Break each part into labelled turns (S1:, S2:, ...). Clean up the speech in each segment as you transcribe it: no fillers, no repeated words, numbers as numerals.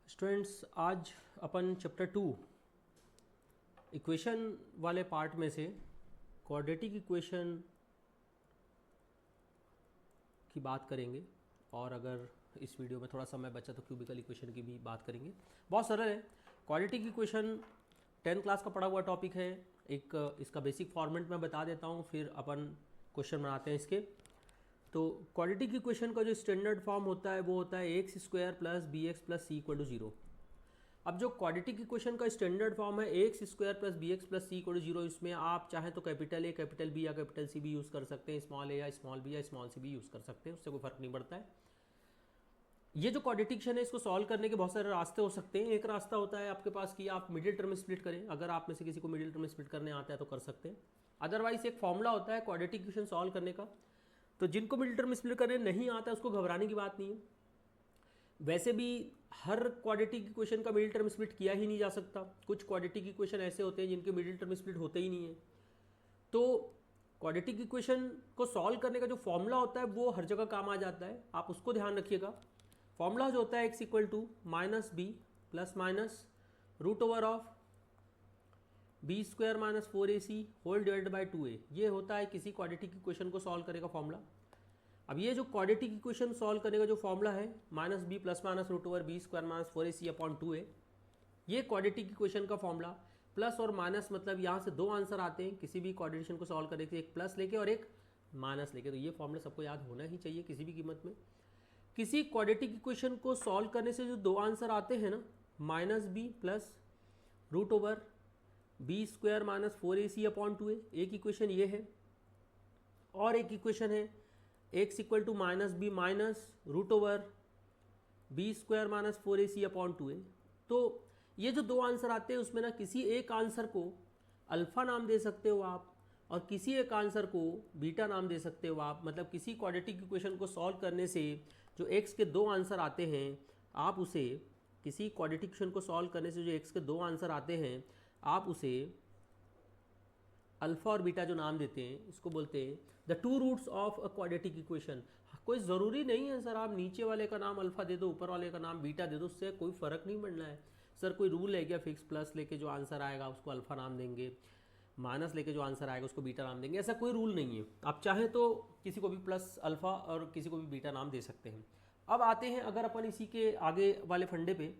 S1: Students, आज अपन chapter 2 equation वाले part में से क्वाड्रेटिक इक्वेशन की बात करेंगे। और अगर इस वीडियो में थोड़ा समय बचा तो क्यूबिकल इक्वेशन की भी बात करेंगे। बहुत सरल है। क्वाड्रेटिक इक्वेशन 10th क्लास का पढ़ा हुआ टॉपिक है। एक इसका बेसिक फॉर्मेट मैं बता देता हूँ, फिर अपन क्वेश्चन बनाते हैं इसके। तो क्वाड्रेटिक इक्वेशन का जो स्टैंडर्ड फॉर्म होता है वो होता है x square plus b x plus c equal to 0। अब जो क्वाड्रेटिक इक्वेशन का स्टैंडर्ड फॉर्म है x square plus b x plus c equal to 0, इसमें आप चाहें तो कैपिटल ए, कैपिटल बी या कैपिटल सी भी यूज़ कर सकते हैं, स्मॉल ए या स्मॉल बी या स्मॉल सी भी यूज़ कर सकते हैं, उससे कोई फर्क नहीं पड़ता है। ये जो क्वाड्रेटिक इक्वेशन है इसको सॉल्व करने के बहुत सारे रास्ते हो सकते हैं। एक रास्ता होता है आपके पास कि आप मिडिल टर्म स्प्लिट करें। अगर आप में से किसी को मिडिल टर्म स्प्लिट करने आता है तो कर सकते हैं। अदरवाइज एक फॉर्मूला होता है क्वाड्रेटिक इक्वेशन सॉल्व करने का, तो जिनको मिडिल टर्म स्प्लिट करने नहीं आता है उसको घबराने की बात नहीं है। वैसे भी हर क्वाड्रेटिक इक्वेशन का मिडिल टर्म स्प्लिट किया ही नहीं जा सकता। कुछ क्वाड्रेटिक इक्वेशन ऐसे होते हैं जिनके मिडिल टर्म स्प्लिट होते ही नहीं है। तो क्वाड्रेटिक इक्वेशन को सॉल्व करने का जो फॉर्मूला होता है वो हर जगह काम आ जाता है, आप उसको ध्यान रखिएगा। फॉर्मूला जो होता है x equal to minus b plus minus root over of b square minus 4ac whole divided by 2a। ये होता है किसी क्वाड्रेटिक इक्वेशन को सॉल्व करने का फॉर्मूला। अब ये जो क्वाड्रेटिक इक्वेशन सॉल्व करने का जो फॉर्मूला है minus b plus minus root over b square minus 4ac upon 2a, ये क्वाड्रेटिक इक्वेशन का फॉर्मूला। प्लस और माइनस मतलब यहाँ से दो आंसर आते हैं किसी भी क्वाड्रेटिक को सॉल्व करने के, एक प्लस लेके और एक माइनस लेके। तो ये फॉर्मूला सबको याद होना ही चाहिए किसी भी कीमत में। किसी क्वाड्रेटिक इक्वेशन को सॉल्व करने से जो दो आंसर आते हैं ना, minus b plus root over b square minus 4ac upon 2a, एक इक्वेशन ये है। और एक इक्वेशन है x equal to minus b minus root over b square minus 4ac upon 2a। तो ये जो दो आंसर आते हैं उसमें ना किसी एक आंसर को अल्फ़ा नाम दे सकते हो आप और किसी एक आंसर को बीटा नाम दे सकते हो आप। मतलब किसी क्वाड्रेटिक इक्वेशन को सॉल्व करने से जो एक्स के दो आंसर आते हैं, आप उसे किसी क्वाड्रेटिक इक्वेशन को सॉल्व करने से जो एक्स के दो आंसर आते हैं, आप उसे अल्फ़ा और बीटा जो नाम देते हैं इसको बोलते हैं the two roots of a quadratic equation. कोई ज़रूरी नहीं है सर आप नीचे वाले का नाम अल्फ़ा दे दो, ऊपर वाले का नाम बीटा दे दो, उससे कोई फ़र्क नहीं पड़ना है। सर कोई रूल है क्या फिक्स, प्लस लेके जो आंसर आएगा उसको अल्फ़ा नाम देंगे, माइनस लेके जो आंसर आएगा उसको बीटा नाम देंगे, ऐसा कोई रूल नहीं है। आप चाहें तो किसी को भी प्लस अल्फ़ा और किसी को भी बीटा नाम दे सकते हैं। अब आते हैं अगर अपन इसी के आगे वाले फंडे पे,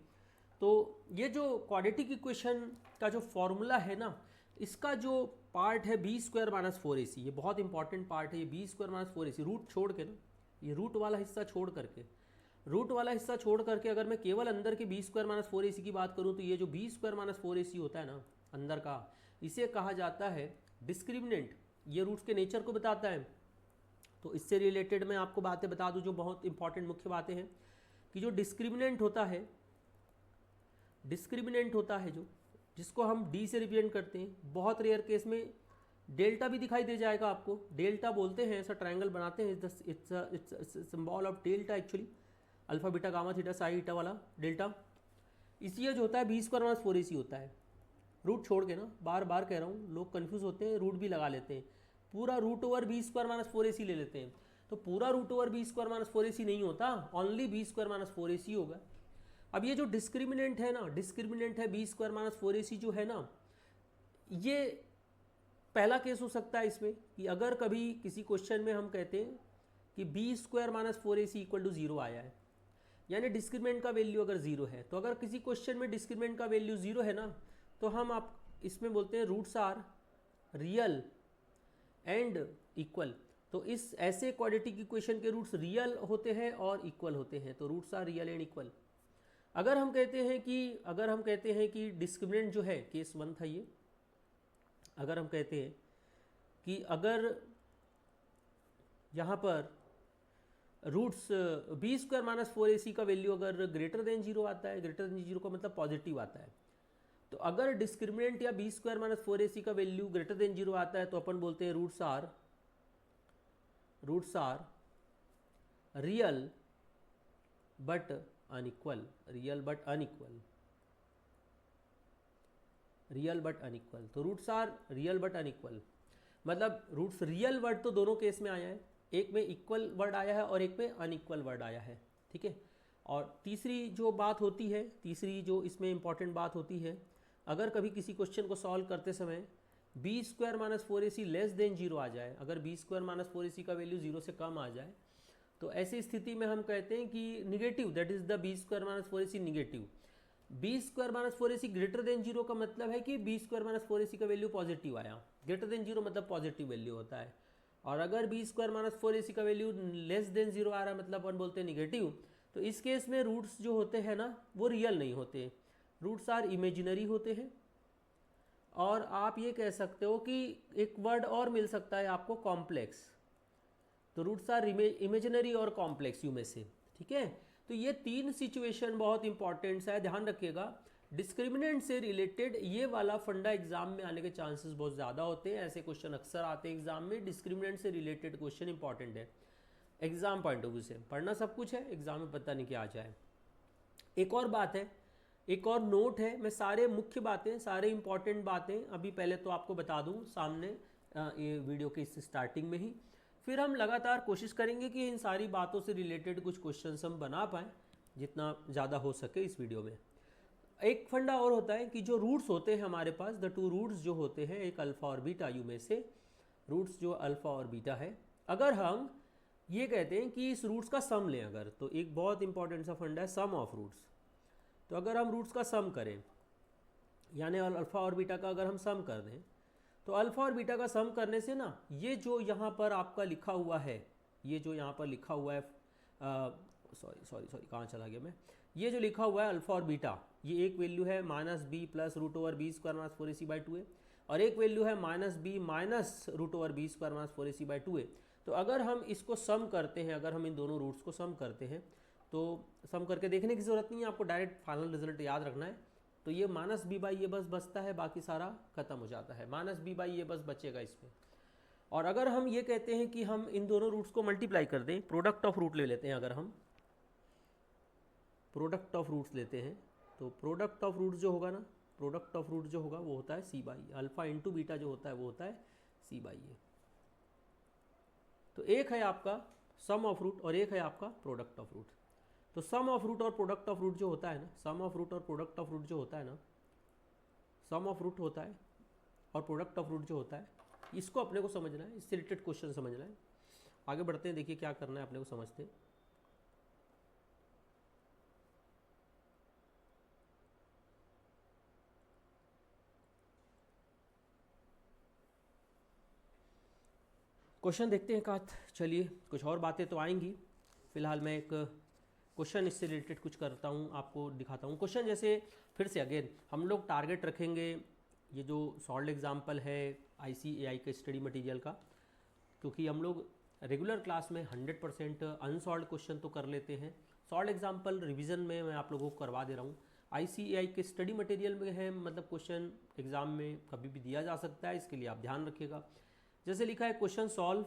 S1: तो ये जो क्वाड्रेटिक इक्वेशन का जो फॉर्मूला है ना, इसका जो पार्ट है बी स्क्वायर माइनस 4ac, ये बहुत इंपॉर्टेंट पार्ट है। ये B square minus 4ac root छोड़ के ना, ये रूट वाला हिस्सा छोड़ करके, रूट वाला हिस्सा छोड़ करके अगर मैं केवल अंदर के बी स्क्वायर माइनस 4ac की बात करूँ तो ये जो बी स्क्वायर माइनस 4ac होता है ना अंदर का, इसे कहा जाता है डिस्क्रिमिनेंट। ये रूट्स के नेचर को बताता है। तो इससे रिलेटेड मैं आपको बातें बता दूं जो बहुत इंपॉर्टेंट मुख्य बातें हैं कि जो डिस्क्रिमिनेंट होता है, डिस्क्रिमिनेंट होता है जो जिसको हम डी से रिप्रेजेंट करते हैं, बहुत रेयर केस में डेल्टा भी दिखाई दे जाएगा आपको। डेल्टा बोलते हैं, ऐसा ट्रायंगल बनाते हैं, it's symbol of delta actually, alpha beta gamma theta psi eta वाला डेल्टा। इसलिए जो होता है बी स्क्वायर माइनस 4ac होता है रूट छोड़ के ना, बार बार कह रहा हूँ, लोग कंफ्यूज होते हैं, रूट भी लगा लेते हैं, पूरा root over b square minus 4ac ले लेते हैं। तो पूरा root over b square minus 4ac नहीं होता, only B square minus 4ac होगा। अब ये जो डिस्क्रिमिनेंट है ना, डिस्क्रिमिनेंट है बी स्क्वायर माइनस 4ac जो है ना, ये पहला केस हो सकता है इसमें कि अगर कभी किसी क्वेश्चन में हम कहते हैं कि b square minus 4ac equal to 0 आया है, यानी डिस्क्रिमिनेंट का वैल्यू अगर 0 है, तो अगर किसी क्वेश्चन में डिस्क्रिमिनेंट का वैल्यू 0 है ना, तो हम आप इसमें बोलते हैं roots are real and equal. तो इस ऐसे क्वाड्रेटिक इक्वेशन के रूट्स रियल होते हैं और इक्वल होते हैं, तो roots are real and equal. अगर हम कहते हैं कि डिस्क्रिमिनेंट जो है, केस 1 था ये, अगर हम कहते हैं कि अगर यहाँ पर roots B square minus 4ac का वैल्यू अगर ग्रेटर देन 0 आता है, ग्रेटर देन 0 का मतलब पॉजिटिव आता है, तो अगर डिस्क्रिमिनेंट या बी स्क्वायर माइनस 4ac का वैल्यू ग्रेटर देन 0 आता है तो अपन बोलते हैं roots are real but unequal, real but unequal, real but unequal. तो roots are real but unequal मतलब रूट्स रियल वर्ड तो दोनों केस में आया है, एक में इक्वल वर्ड आया है और एक में अनइक्वल वर्ड आया है, ठीक है। और तीसरी जो बात होती है, तीसरी जो इसमें इम्पॉर्टेंट बात होती है, अगर कभी किसी क्वेश्चन को सॉल्व करते समय b square minus 4ac less than 0 आ जाए, अगर बी स्क्वायर माइनस 4ac का वैल्यू 0 से कम आ जाए, तो ऐसी स्थिति में हम कहते हैं कि negative, that is the b square minus 4ac negative. B square minus 4ac greater than 0 का मतलब है कि बी स्क्वायर माइनस 4ac का वैल्यू पॉजिटिव आया, ग्रेटर देन 0 मतलब पॉजिटिव वैल्यू होता है। और अगर बी स्क्वायर माइनस 4ac का वैल्यू लेस देन 0 आ रहा है मतलब अपन बोलते हैं निगेटिव, तो इस केस में रूट्स जो होते हैं ना वो रियल नहीं होते, रूट्स आर इमेजिनरी होते हैं। और आप ये कह सकते हो कि एक वर्ड और मिल सकता है आपको, कॉम्प्लेक्स। तो रूट्स आर इमेजिनरी और कॉम्प्लेक्स यू में से, ठीक है। तो ये तीन सिचुएशन बहुत इंपॉर्टेंट है, ध्यान रखिएगा। डिस्क्रिमिनेंट से रिलेटेड ये वाला फंडा एग्जाम में आने के चांसेस बहुत ज़्यादा होते हैं, ऐसे क्वेश्चन अक्सर आते हैं एग्जाम में। डिस्क्रिमिनेंट से रिलेटेड क्वेश्चन इंपॉर्टेंट है एग्जाम पॉइंट ऑफ व्यू से, पढ़ना सब कुछ है, एग्जाम में पता नहीं क्या आ जाए। एक और बात है, एक और नोट है, मैं सारे मुख्य बातें, सारे इंपॉर्टेंट बातें अभी पहले तो आपको बता दूं सामने ये वीडियो के इस स्टार्टिंग में ही, फिर हम लगातार कोशिश करेंगे कि इन सारी बातों से रिलेटेड कुछ क्वेश्चंस हम बना पाएँ जितना ज़्यादा हो सके इस वीडियो में। एक फंडा और होता है कि जो रूट्स होते हैं हमारे पास, द टू रूट्स जो होते हैं, एक अल्फ़ा और बीटा यू में से, रूट्स जो अल्फ़ा और बीटा है, अगर हम ये कहते हैं कि इस रूट्स का सम लें अगर, तो एक बहुत इंपॉर्टेंट सा फंडा है सम ऑफ रूट्स। तो अगर हम रूट्स का सम करें, यानी अल्फ़ा और बीटा का अगर हम सम कर दें, तो अल्फ़ा और बीटा का सम करने से ना, ये जो यहाँ पर आपका लिखा हुआ है, ये जो यहाँ पर लिखा हुआ है, सॉरी कहाँ चला गया मैं, ये जो लिखा हुआ है अल्फ़ा और बीटा, ये एक वैल्यू है minus b plus root over b square minus 4ac/2a, और एक वैल्यू है minus b minus root over b square minus 4ac/2a। तो अगर हम इसको सम करते हैं, अगर हम इन दोनों रूट्स को सम करते हैं, तो सम करके देखने की ज़रूरत नहीं है, आपको डायरेक्ट फाइनल रिजल्ट याद रखना है। तो ये माइनस बी बाई ये बस बचता है, बाकी सारा खत्म हो जाता है, माइनस बी बाई ये बस बचेगा इसमें। और अगर हम ये कहते हैं कि हम इन दोनों रूट्स को मल्टीप्लाई कर दें, प्रोडक्ट ऑफ रूट ले लेते हैं, अगर हम प्रोडक्ट ऑफ रूट्स लेते हैं, तो प्रोडक्ट ऑफ रूट्स जो होगा ना, प्रोडक्ट ऑफ रूट जो होगा वो होता है C by, alpha into beta जो होता है वो होता है सी बाई ए। तो एक है आपका सम ऑफ रूट और एक है आपका प्रोडक्ट ऑफ रूट। तो सम ऑफ रूट और प्रोडक्ट ऑफ रूट जो होता है ना, सम ऑफ रूट और प्रोडक्ट ऑफ रूट जो होता है ना, सम ऑफ रूट होता है और प्रोडक्ट ऑफ रूट जो होता है, इसको अपने को समझना है, इससे रिलेटेड क्वेश्चन समझना है। आगे बढ़ते हैं, देखिए क्या करना है अपने को समझते हैं। क्वेश्चन देखते हैं कात, चलिए कुछ और बातें तो आएंगी, फिलहाल मैं एक क्वेश्चन इससे रिलेटेड कुछ करता हूँ, आपको दिखाता हूँ। क्वेश्चन जैसे फिर से अगेन हम लोग टारगेट रखेंगे, ये जो सॉल्व एग्जाम्पल है ICAI के स्टडी मटेरियल का, क्योंकि हम लोग रेगुलर क्लास में 100% अनसॉल्व क्वेश्चन तो कर लेते हैं, सॉल्व एग्जाम्पल रिवीजन में मैं आप लोगों को करवा दे रहा हूँ। ICAI के स्टडी मटेरियल में है, मतलब क्वेश्चन एग्जाम में कभी भी दिया जा सकता है, इसके लिए आप ध्यान रखिएगा। जैसे लिखा है question solve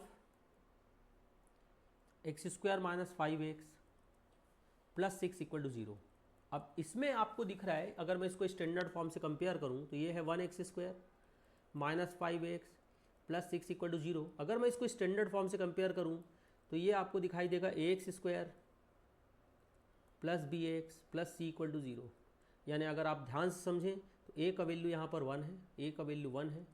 S1: x² minus 5x plus 6 equal to 0। अब इसमें आपको दिख रहा है, अगर मैं इसको स्टैंडर्ड फॉर्म से कंपेयर करूं, तो ये है 1x² minus 5x plus 6 equal to 0। अगर मैं इसको स्टैंडर्ड फॉर्म से कंपेयर करूं, तो ये आपको दिखाई देगा ax² plus bx plus c equal to 0। यानी अगर आप ध्यान से समझें तो a का वैल्यू यहाँ पर 1 है, a का वैल्यू 1 है,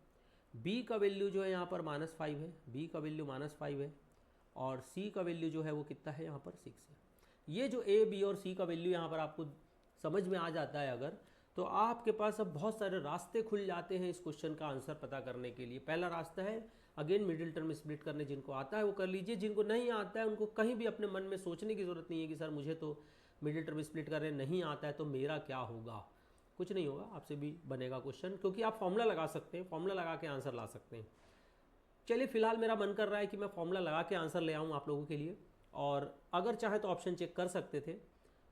S1: b का वैल्यू जो है यहाँ पर -5 है, b का वैल्यू -5 है, और c का वैल्यू जो है वो कितना है यहाँ पर 6 है। ये जो a, b और c का वैल्यू यहाँ पर आपको समझ में आ जाता है अगर, तो आपके पास अब बहुत सारे रास्ते खुल जाते हैं इस क्वेश्चन का आंसर पता करने के लिए। पहला रास्ता है अगेन मिडिल टर्म स्प्लिट करने, जिनको आता है वो कर लीजिए, जिनको नहीं आता है उनको कहीं भी अपने मन में सोचने की ज़रूरत नहीं है कि सर मुझे तो मिडिल टर्म स्प्लिट करने नहीं आता है तो मेरा क्या होगा। कुछ नहीं होगा, आपसे भी बनेगा क्वेश्चन, क्योंकि आप फॉर्मूला लगा सकते हैं, फॉर्मूला लगा के आंसर ला सकते हैं। चलिए फिलहाल मेरा मन कर रहा है कि मैं फॉर्मूला लगा के आंसर ले आऊँ आप लोगों के लिए, और अगर चाहे तो ऑप्शन चेक कर सकते थे,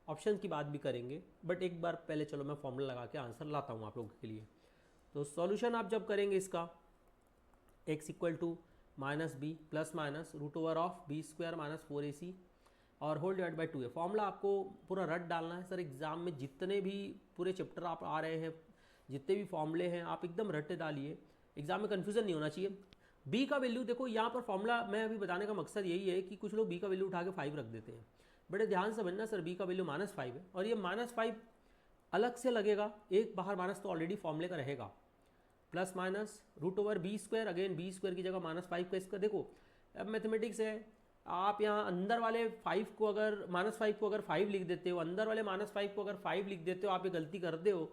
S1: ऑप्शन की बात भी करेंगे, बट एक बार पहले चलो मैं फॉर्मूला लगा के आंसर लाता हूँ आप लोगों के लिए। तो सॉल्यूशन आप जब करेंगे इसका, x equal to minus b plus minus root over of b² minus 4ac और whole divide by 2a। Formula आपको पूरा रट डालना है सर, एग्जाम में जितने भी पूरे चैप्टर आप आ रहे हैं, जितने भी फॉर्मूले हैं आप एकदम रट्टे डालिए, एग्जाम में कन्फ्यूजन नहीं होना चाहिए। b का वैल्यू देखो यहाँ पर फॉर्मूला मैं अभी बताने का मकसद यही है कि कुछ लोग b का वैल्यू उठा के 5 रख देते हैं, बड़े ध्यान से समझना सर, बी का वैल्यू -5 है और ये -5 अलग से लगेगा, एक बाहर माइनस तो ऑलरेडी फॉर्मूले का रहेगा, plus minus √b², again b² की जगह -5 का इसका देखो। अब मैथमेटिक्स है, आप यहाँ अंदर वाले 5 को अगर -5 को अगर 5 लिख देते हो, अंदर वाले -5 को अगर 5 लिख देते हो, आप ये गलती करते हो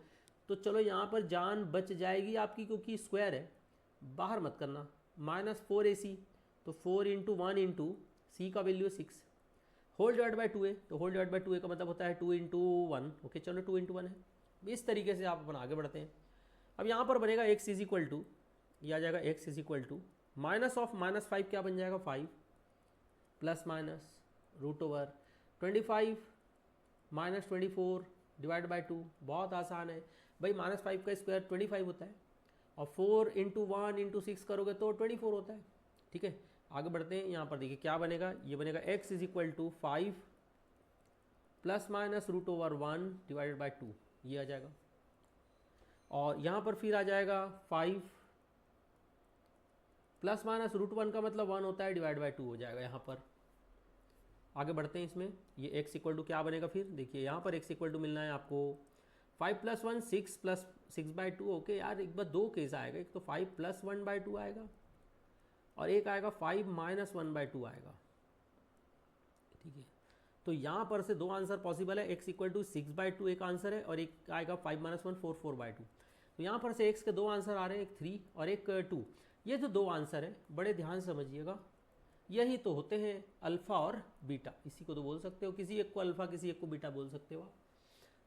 S1: तो चलो यहाँ पर जान बच जाएगी आपकी, क्योंकि स्क्वायर है, बाहर मत करना। -4ac तो 4 × 1 × c का value 6, whole divide by 2a, तो होल डिवाइड बाई 2a का मतलब होता है 2 × 1। ओके चलो 2 × 1 है। इस तरीके से आप अपन आगे बढ़ते हैं। अब यहाँ पर बनेगा x = यह आ जाएगा x = माइनस ऑफ -5 क्या बन जाएगा 5 प्लस माइनस √25 -24 डिवाइड बाई 2। बहुत आसान है भाई, -5 का स्क्वायर 25 होता है और 4 × 1 × 6 करोगे तो 24 होता है। ठीक है, आगे बढ़ते हैं। यहाँ पर देखिए क्या बनेगा, ये बनेगा x = 5 plus minus √1 divided by 2, ये आ जाएगा। और यहाँ पर फिर आ जाएगा 5 प्लस माइनस √1 का मतलब 1 होता है, डिवाइड बाई 2 हो जाएगा यहाँ पर। आगे बढ़ते हैं इसमें, ये x = क्या बनेगा फिर देखिए, यहाँ पर x = मिलना है आपको 5 + 1 6 प्लस 6/2। ओके यार, एक बार दो केस आएगा, एक तो 5 + 1/2 आएगा और एक आएगा 5 - 1/2 आएगा। ठीक है, तो यहाँ पर से दो आंसर पॉसिबल है, x = 6/2 एक आंसर है और एक आएगा 5 - 1 4/2। तो यहाँ पर से x के दो आंसर आ रहे हैं, एक 3 और एक 2। ये जो दो आंसर है बड़े ध्यान से समझिएगा, यही तो होते हैं अल्फ़ा और बीटा। इसी को तो बोल सकते हो, किसी एक को अल्फ़ा किसी एक को बीटा बोल सकते हो आप।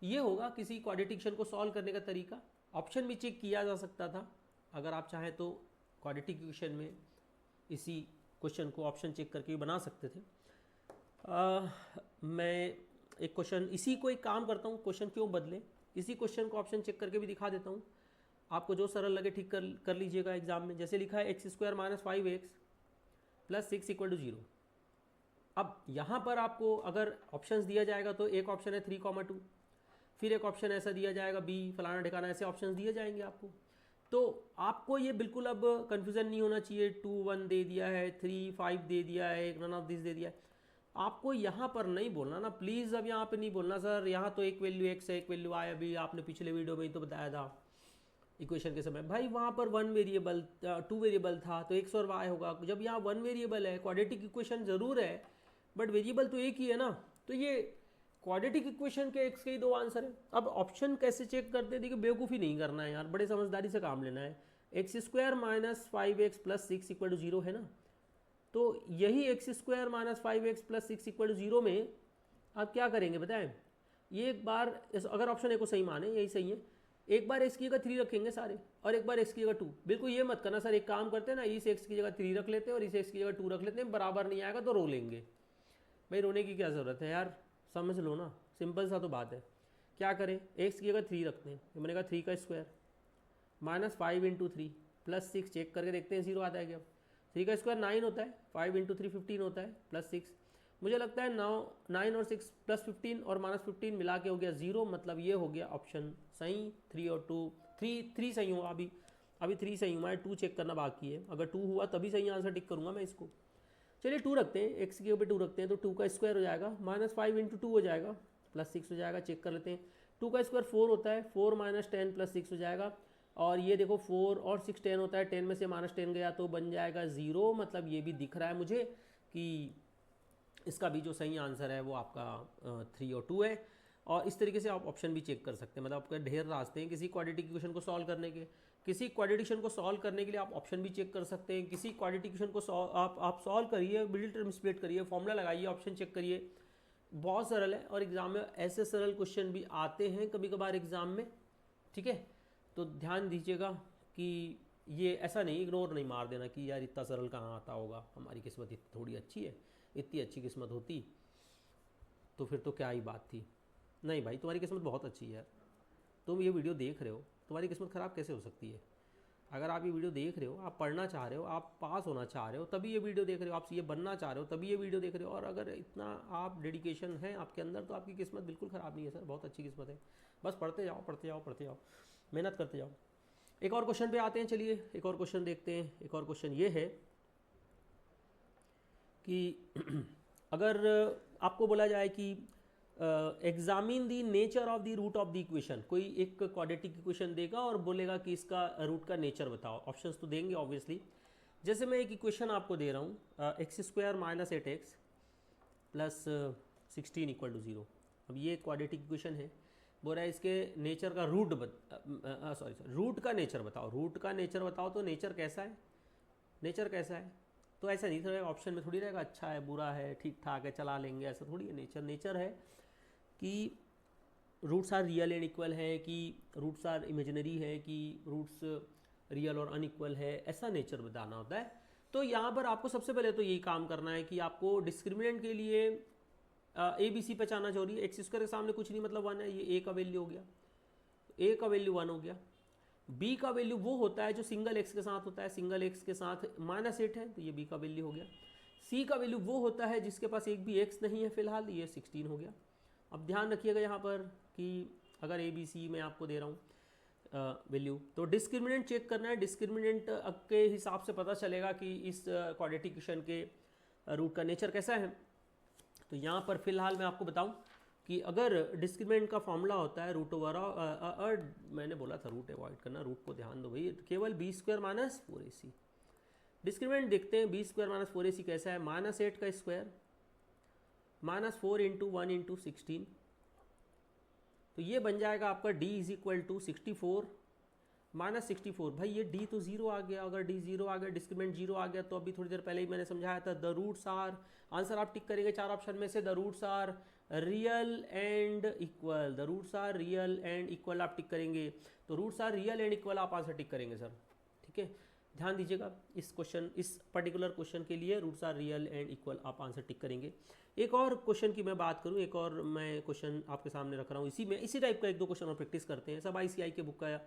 S1: ये होगा किसी क्वाड्रेटिक इक्वेशन को सॉल्व करने का तरीका। ऑप्शन भी चेक किया जा सकता था, अगर आप चाहें तो क्वाड्रेटिक इक्वेशन में इसी क्वेश्चन को ऑप्शन चेक करके भी बना सकते थे। मैं एक क्वेश्चन, इसी को एक काम करता हूँ, क्वेश्चन क्यों बदले, इसी क्वेश्चन को ऑप्शन चेक करके भी दिखा देता हूँ। आपको जो सरल लगे ठीक कर लीजिएगा एग्जाम में। जैसे लिखा है x² - 5x + 6 = 0। अब यहाँ पर आपको अगर ऑप्शंस दिया जाएगा तो एक ऑप्शन है 3, 2, फिर एक ऑप्शन ऐसा दिया जाएगा b फलाना ठिकाना, ऐसे ऑप्शंस दिए जाएंगे आपको। तो आपको ये बिल्कुल अब कन्फ्यूज़न नहीं होना चाहिए, 2 1 दे दिया है, 3 5 दे दिया है, नन ऑफ दिस दे दिया है। आपको यहाँ पर नहीं बोलना ना प्लीज़, अब यहाँ पे नहीं बोलना सर यहाँ तो एक वैल्यू x है एक वैल्यू y, अभी आपने पिछले वीडियो में ही तो बताया था इक्वेशन के समय। भाई वहाँ पर 1 वेरिएबल 2 वेरिएबल था तो x और y होगा। जब यहाँ 1 वेरिएबल है, क्वाड्रेटिक इक्वेशन ज़रूर है बट वेरिएबल तो एक ही है ना, तो ये क्वाड्रेटिक इक्वेशन के x के ही दो आंसर है। अब ऑप्शन कैसे चेक करते हैं, देखिए बेवकूफ़ी नहीं करना है यार, बड़े समझदारी से काम लेना है। x² - 5x + 6 = 0 है ना, तो यही x² - 5x + 6 = 0 में आप क्या करेंगे बताएं। ये एक बार अगर ऑप्शन ए को सही माने, यही सही है, एक बार x की जगह 3 रखेंगे सारे और एक बार x की जगह 2। बिल्कुल ये मत करना सर, एक काम करते हैं ना, इस x की जगह 3 रख लेते हैं और इस x की जगह 2 रख लेते हैं, बराबर नहीं आएगा तो रो लेंगे। भाई रोने की क्या ज़रूरत है यार, समझ लो ना, सिंपल सा तो बात है। क्या करें, x की जगह 3 रखते हैं, तो बनेगा 3 का स्क्वायर -5 × 3 + 6, चेक करके देखते हैं 0 आता है क्या। 3 का स्क्वायर 9 होता है, 5 × 3 15 होता है, +6 मुझे लगता है 9 और 6 +15 और -15 मिला के हो गया 0, मतलब ये हो गया ऑप्शन सही। 3 और 2 3 सही हुआ, अभी 3 सही हुआ है, 2 चेक करना बाकी है। अगर 2 हुआ तभी सही आंसर टिक करूँगा मैं इसको। चलिए 2 रखते हैं, x के ऊपर 2 रखते हैं तो 2 का स्क्वायर हो जाएगा, -5 × 2 हो जाएगा, +6 हो जाएगा। चेक कर लेते हैं, 2 का स्क्वायर 4 होता है, 4 - 10 + 6 हो जाएगा। और ये देखो 4 और 6 10 होता है, 10 में से -10 गया तो बन जाएगा 0। मतलब ये भी दिख रहा है मुझे कि इसका भी जो सही आंसर है वो आपका 3 और 2 है। और इस तरीके से आप ऑप्शन भी चेक कर सकते हैं, मतलब आपके ढेर रास्ते हैं किसी क्वाड्रेटिक इक्वेशन को सॉल्व करने के। किसी क्वाड्रेटिक इक्वेशन को सॉल्व करने के लिए आप ऑप्शन भी चेक कर सकते हैं। किसी क्वाड्रेटिक इक्वेशन को आप सॉल्व करिए, मिडिल टर्म स्प्लिट करिए, फॉर्मूला लगाइए, ऑप्शन चेक करिए, बहुत सरल है। और एग्जाम में ऐसे सरल क्वेश्चन भी आते हैं कभी कभार एग्जाम में, ठीक है। तो ध्यान दीजिएगा कि ये ऐसा नहीं, इग्नोर नहीं मार देना कि यार इतना सरल कहाँ आता होगा, हमारी किस्मत इतनी थोड़ी अच्छी है, इतनी अच्छी किस्मत होती तो फिर तो क्या ही बात थी। नहीं भाई, तुम्हारी किस्मत बहुत अच्छी है यार, तुम ये वीडियो देख रहे हो, तुम्हारी किस्मत ख़राब कैसे हो सकती है। अगर आप ये वीडियो देख रहे हो, आप पढ़ना चाह रहे हो, आप पास होना चाह रहे हो तभी ये वीडियो देख रहे हो, आप ये बनना चाह रहे हो तभी ये वीडियो देख रहे हो, और अगर इतना आप डेडिकेशन है आपके अंदर तो आपकी किस्मत बिल्कुल ख़राब नहीं है सर, बहुत अच्छी किस्मत है। बस पढ़ते जाओ पढ़ते जाओ पढ़ते जाओ, मेहनत करते जाओ। एक और क्वेश्चन पे आते हैं, चलिए एक और क्वेश्चन देखते हैं। एक और क्वेश्चन ये है कि अगर आपको बोला जाए कि examine the nature of the root of the equation, कोई एक क्वाड्रेटिक इक्वेशन देगा और बोलेगा कि इसका रूट का नेचर बताओ, ऑप्शंस तो देंगे ऑब्वियसली। जैसे मैं एक इक्वेशन आपको दे रहा हूँ x square minus 8x plus 16 equal to 0। अब ये क्वाड्रेटिक इक्वेशन है, बोल रहा है इसके नेचर का रूट रूट का नेचर बताओ, रूट का नेचर बताओ। तो नेचर कैसा है, नेचर कैसा है? तो ऐसा नहीं रहेगा, ऑप्शन में थोड़ी रहेगा अच्छा है बुरा है ठीक ठाक है चला लेंगे, ऐसा थोड़ी है। नेचर है कि roots are real and equal है, कि रूट्स आर इमेजिनरी है, कि रूट्स रियल और अनइक्वल है, ऐसा नेचर बताना होता है। तो यहाँ पर आपको सबसे पहले तो यही काम करना है कि आपको डिस्क्रिमिनेंट के लिए ए बी सी पहचानना जरूरी है। एक्स स्क्वायर के सामने कुछ नहीं मतलब 1 है, ये ए का वैल्यू हो गया, ए का वैल्यू 1 हो गया। बी का वैल्यू वो होता है जो सिंगल एक्स के साथ होता है, सिंगल एक्स के साथ -8 है तो ये बी का वैल्यू हो गया। सी का वैल्यू वो होता है जिसके पास एक भी एक्स नहीं है फिलहाल, ये 16 हो गया। अब ध्यान रखिएगा यहाँ पर कि अगर ए बी सी मैं आपको दे रहा हूँ वैल्यू, तो डिस्क्रिमिनेंट चेक करना है। डिस्क्रिमिनेंट के हिसाब से पता चलेगा कि इस क्वाड्रेटिक इक्वेशन के रूट का नेचर कैसा है। तो यहाँ पर फिलहाल मैं आपको बताऊँ कि अगर डिस्क्रिमिनेंट का फॉर्मूला होता है रूट ओवर, मैंने बोला था रूट अवॉइड करना, रूट को ध्यान दो भाई, केवल B square minus 4ac। Discriminant देखते हैं, बी स्क्वायर माइनस 4ac कैसा है, -8 का स्क्वायर -4 इंटू 1 इंटू 16, तो ये बन जाएगा आपका d इज इक्वल टू 64 -64। भाई ये d तो 0 आ गया, अगर d 0 आ गया, डिस्क्रिमिनेंट 0 आ गया, तो अभी थोड़ी देर पहले ही मैंने समझाया था द रूट्स आर, आंसर आप टिक करेंगे 4 ऑप्शन में से, the roots are real and equal, the roots are real and equal आप टिक करेंगे। तो roots are real and equal आप आंसर टिक करेंगे सर, ठीक है। ध्यान दीजिएगा इस क्वेश्चन, इस पर्टिकुलर क्वेश्चन के लिए roots are real and equal आप आंसर टिक करेंगे। एक और क्वेश्चन की मैं बात करूं, एक और मैं क्वेश्चन आपके सामने रख रहा हूं, इसी टाइप का 1-2 क्वेश्चन और प्रैक्टिस करते हैं। सब ICI के बुक का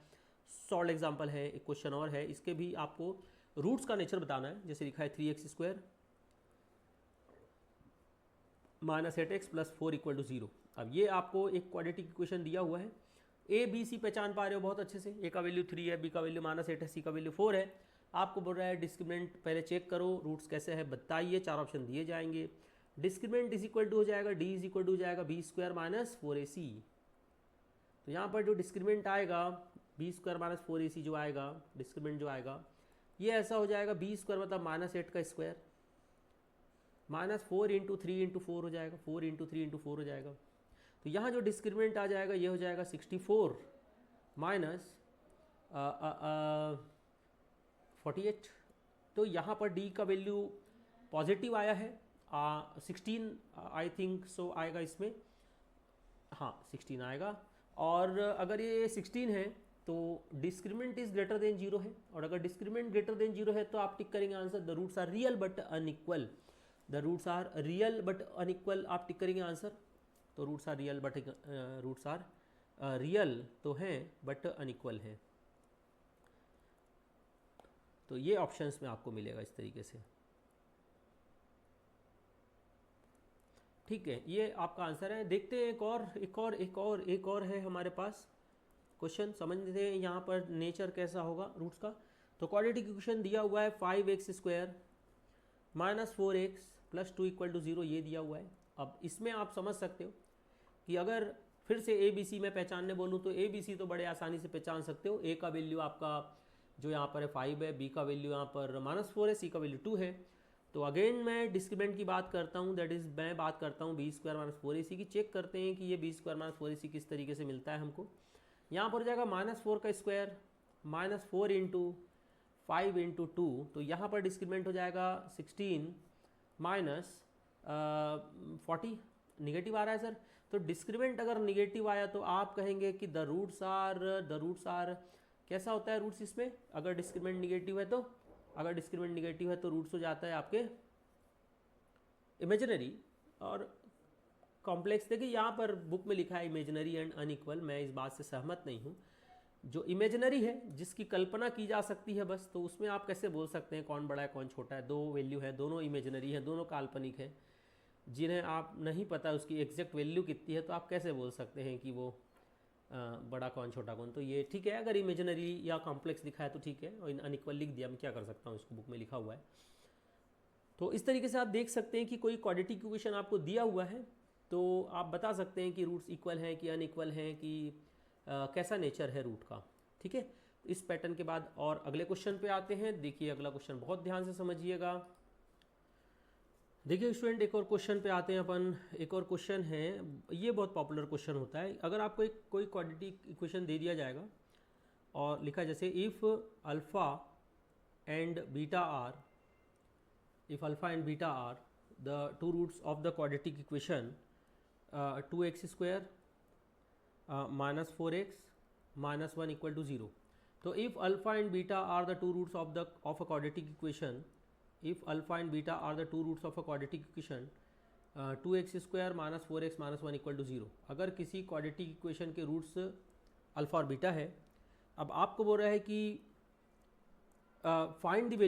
S1: सॉल्व एग्जाम्पल है। एक क्वेश्चन और है, इसके भी आपको रूट्स का नेचर बताना है। जैसे लिखा है 3x square -8x plus 4 equal to 0। अब ये आपको एक क्वाड्रेटिक इक्वेशन दिया हुआ है, ए बी सी पहचान पा रहे हो बहुत अच्छे से। ए का वैल्यू 3 है, बी का वैल्यू -8 है, सी का वैल्यू 4 है। आपको बोल रहा है डिस्क्रिमिनेंट पहले चेक करो, रूट्स कैसे है बताइए, 4 ऑप्शन दिए जाएंगे। डिस्क्रिमिनेंट इज इक्वल टू हो जाएगा, डी इज इक्वल टू हो जाएगा बी स्क्वायर माइनस 4ac। तो यहाँ पर जो डिस्क्रिमिनेंट आएगा बी स्क्वायर माइनस 4ac जो आएगा, डिस्क्रिमिनेंट जो आएगा ये ऐसा हो जाएगा, बी स्क्वायर मतलब -8 का स्क्वायर -4 इंटू 3 इंटू 4 हो जाएगा, 4 इंटू 3 इंटू 4 हो जाएगा। तो यहाँ जो डिस्क्रिमिनेंट आ जाएगा ये हो जाएगा 64 माइनस 48। तो यहाँ पर डी का वैल्यू पॉजिटिव आया है, 16 आई थिंक सो आएगा इसमें, हाँ 16 आएगा। और अगर ये 16 है तो डिस्क्रिमिनेंट इज ग्रेटर देन 0 है, और अगर डिस्क्रिमिनेंट ग्रेटर देन 0 है तो आप टिक करेंगे answer the roots are real but unequal, the roots are real but unequal आप टिक करेंगे आंसर। तो roots are real but roots are real तो हैं बट अनइक्वल हैं। तो ये ऑप्शंस में आपको मिलेगा इस तरीके से, ठीक है। ये आपका आंसर है। देखते हैं एक और है हमारे पास क्वेश्चन, समझते हैं यहाँ पर नेचर कैसा होगा रूट्स का। तो क्वाड्रेटिक इक्वेशन दिया हुआ है 5x square minus 4x plus 2 equal to 0, ये दिया हुआ है। अब इसमें आप समझ सकते हो कि अगर फिर से ए बी सी में पहचानने बोलूँ तो ए बी सी तो बड़े आसानी से पहचान सकते हो। ए का वैल्यू आपका जो यहाँ पर है 5 है, बी का वैल्यू यहाँ पर -4 है, सी का वैल्यू 2 है। तो अगेन मैं डिस्क्रिमिनेंट की बात करता हूँ, दैट इज़ मैं बात करता हूँ बी स्क्वायर माइनस 4ac की। चेक करते हैं कि ये बी स्क्वायर माइनस 4ac किस तरीके से मिलता है हमको। यहाँ पर हो जाएगा -4 का स्क्वायर -4 इंटू 5 इंटू 2, तो यहाँ पर डिस्क्रिमिनेंट हो जाएगा 16 माइनस 40, निगेटिव आ रहा है सर। तो डिस्क्रिमिनेंट अगर निगेटिव आया तो आप कहेंगे कि द रूट्स आर कैसा होता है रूट्स इसमें, अगर डिस्क्रिमिनेंट निगेटिव है तो, अगर डिस्क्रिमिनेंट निगेटिव है तो रूट्स हो जाता है आपके इमेजिनरी और कॉम्प्लेक्स। देखिए यहाँ पर बुक में लिखा है इमेजिनरी एंड अनइक्वल, मैं इस बात से सहमत नहीं हूँ। जो इमेजिनरी है जिसकी कल्पना की जा सकती है बस, तो उसमें आप कैसे बोल सकते हैं कौन बड़ा है कौन छोटा है। 2 वैल्यू है, दोनों इमेजिनरी है, दोनों काल्पनिक है, जिन्हें आप नहीं पता उसकी एग्जैक्ट वैल्यू कितनी है, तो आप कैसे बोल सकते हैं कि वो बड़ा कौन छोटा कौन। तो ये ठीक है, अगर इमेजिनरी या कॉम्प्लेक्स लिखा है तो ठीक है, और अनइक्वल लिख दिया, मैं क्या कर सकता हूँ, इसको बुक में लिखा हुआ है। तो इस तरीके से आप देख सकते हैं कि कोई क्वाड्रेटिक इक्वेशन आपको दिया हुआ है तो आप बता सकते हैं कि रूट्स इक्वल हैं कि अनइक्वल हैं कि कैसा नेचर है रूट का। ठीक है, इस पैटर्न के बाद और अगले क्वेश्चन पे आते हैं। देखिए अगला क्वेश्चन बहुत ध्यान से समझिएगा। देखिए स्टूडेंट एक और क्वेश्चन पे आते हैं अपन। एक और क्वेश्चन है, ये बहुत पॉपुलर क्वेश्चन होता है। अगर आपको कोई क्वाड्रेटिक इक्वेशन दे दिया जाएगा और लिखा जैसे if alpha and beta are, if alpha and beta are the two roots of the quadratic equation 2x square minus 4x minus 1 equal to 0. So if alpha and beta are the two roots of a quadratic equation, if alpha and beta are the two roots of a quadratic equation 2x square minus 4x minus 1 equal to 0. अगर किसी quadratic equation के roots alpha और beta है, अब आपको बोल रहा है कि find the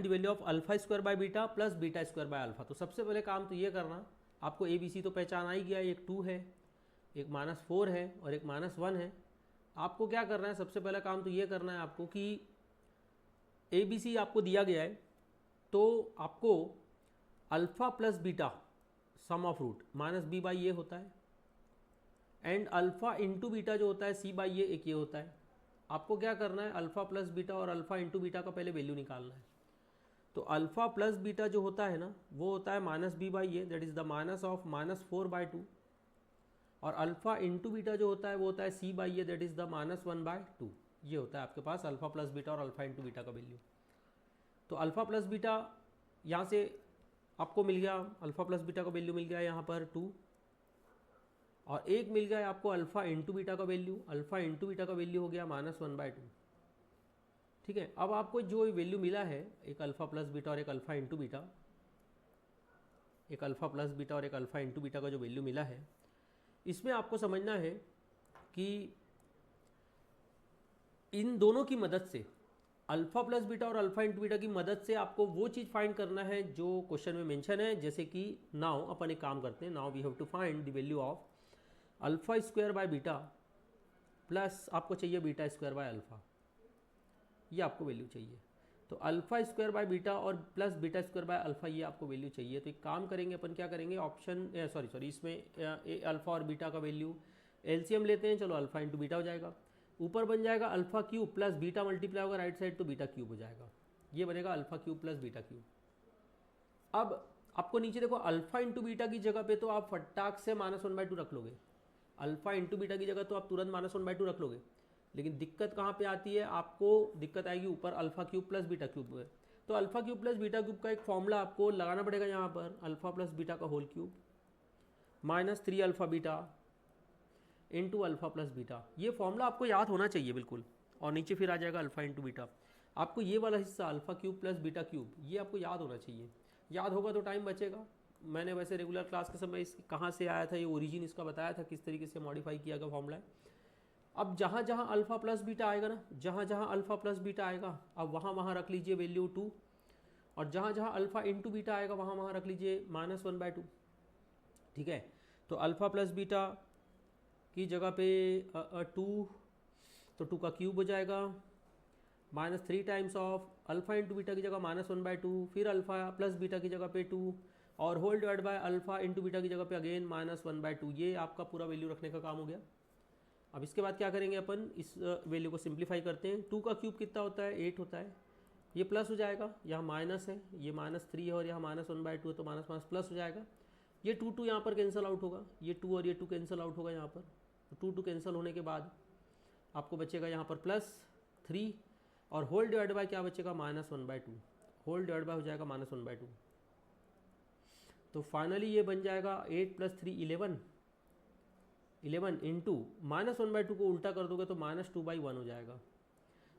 S1: value of alpha square by beta plus beta square by alpha. तो सबसे पहले काम तो ये करना, आपको ए बी सी तो पहचाना ही गया, एक 2 है, एक -4 है और एक -1 है। आपको क्या करना है, सबसे पहला काम तो ये करना है आपको कि ए बी सी आपको दिया गया है तो आपको alpha plus beta sum of root minus b by ये होता है एंड अल्फ़ा इंटू बीटा जो होता है सी बाई ये एक ये होता है। आपको क्या करना है, अल्फ़ा प्लस बीटा और अल्फ़ा इंटू बीटा का पहले वैल्यू निकालना है। तो अल्फ़ा प्लस बीटा जो होता है ना वो होता है minus b by A, that is the minus of -4/2 और अल्फ़ा इंटू बीटा जो होता है वो होता है C by A, that is the -1/2। ये होता है आपके पास अल्फ़ा प्लस बीटा और अल्फ़ा इंटू बीटा का वैल्यू। तो अल्फ़ा प्लस बीटा यहाँ से आपको मिल गया, अल्फ़ा प्लस बीटा का वैल्यू मिल गया यहाँ पर 2 और एक मिल गया आपको अल्फ़ा इंटू बीटा का वैल्यू। अल्फ़ा इंटू बीटा का वैल्यू हो गया -1/2। ठीक है, अब आपको जो वैल्यू मिला है एक अल्फ़ा प्लस बीटा और एक अल्फ़ा इंटू बीटा, एक अल्फ़ा प्लस बीटा और एक अल्फ़ा इंटू बीटा का जो वैल्यू मिला है, इसमें आपको समझना है कि इन दोनों की मदद से, अल्फ़ा प्लस बीटा और अल्फ़ा इंटू बीटा की मदद से आपको वो चीज़ फाइंड करना है जो क्वेश्चन में मेंशन है। जैसे कि नाउ अपन एक काम करते हैं, now we have to find the value of alpha square by beta plus आपको चाहिए बीटा स्क्वायर बाय अल्फ़ा, ये आपको वैल्यू चाहिए। तो अल्फ़ा स्क्वायर बाय बीटा और plus beta square by alpha ये आपको वैल्यू चाहिए। तो एक काम करेंगे अपन, क्या करेंगे, ऑप्शन सॉरी इसमें अल्फ़ा और बीटा का वैल्यू एलसीएम लेते हैं। चलो अल्फ़ा इंटू बीटा हो जाएगा, ऊपर बन जाएगा alpha cube plus beta multiply होगा राइट साइड तो बीटा क्यूब हो जाएगा, ये बनेगा alpha cube plus beta cube. अब आपको नीचे देखो अल्फ़ा इंटू बीटा की जगह पे तो आप फटाक से -1/2 रख लोगे, अल्फ़ा इंटू बीटा की जगह तो आप तुरंत -1/2 रख लोगे। लेकिन दिक्कत कहाँ पे आती है, आपको दिक्कत आएगी ऊपर alpha cube plus beta cube है। तो alpha cube plus beta cube का एक फॉर्मूला आपको लगाना पड़ेगा यहाँ पर, अल्फ़ा प्लस बीटा का whole cube -3 alpha beta into alpha plus beta. ये फॉर्मूला आपको याद होना चाहिए बिल्कुल, और नीचे फिर आ जाएगा अल्फ़ा इंटू बीटा। आपको ये वाला हिस्सा alpha cube plus beta cube ये आपको याद होना चाहिए, याद होगा तो टाइम बचेगा। मैंने वैसे रेगुलर क्लास के समय इस कहाँ से आया था, ये ओरिजिन इसका बताया था, किस तरीके से मॉडिफाई किया गया फॉर्मूला है। अब जहाँ जहाँ अल्फ़ा प्लस बीटा आएगा ना, जहाँ जहाँ अल्फ़ा प्लस बीटा आएगा अब वहाँ रख लीजिए वैल्यू 2, और जहाँ जहाँ अल्फ़ा इंटू बीटा आएगा वहाँ रख लीजिए -1/2। ठीक है, तो अल्फ़ा प्लस बीटा की जगह पे 2, तो 2 का क्यूब हो जाएगा, -3 times of alpha into beta की जगह -1/2, फिर अल्फ़ा प्लस बीटा की जगह पे 2 और whole divide by alpha into beta की जगह पे अगेन -1/2। ये आपका पूरा वैल्यू रखने का काम हो गया। अब इसके बाद क्या करेंगे अपन, इस वैल्यू को सिंप्लीफाई करते हैं। 2 का क्यूब कितना होता है, 8 होता है, ये प्लस हो जाएगा, यहाँ माइनस है, ये -3 है और यहाँ -1/2 है तो माइनस प्लस हो जाएगा। ये 2 यहाँ पर कैंसिल आउट होगा, ये 2 और ये 2 कैंसिल आउट होगा यहाँ पर। 2 कैंसिल होने के बाद आपको बचेगा यहाँ पर +3 और होल डिवाइड बाय क्या बचेगा, -1/2, होल डिवाइड बाय हो जाएगा -1/2। तो फाइनली ये बन जाएगा 8 + 3 11 इंटू -1/2 को उल्टा कर दोगे तो -2/1 हो जाएगा,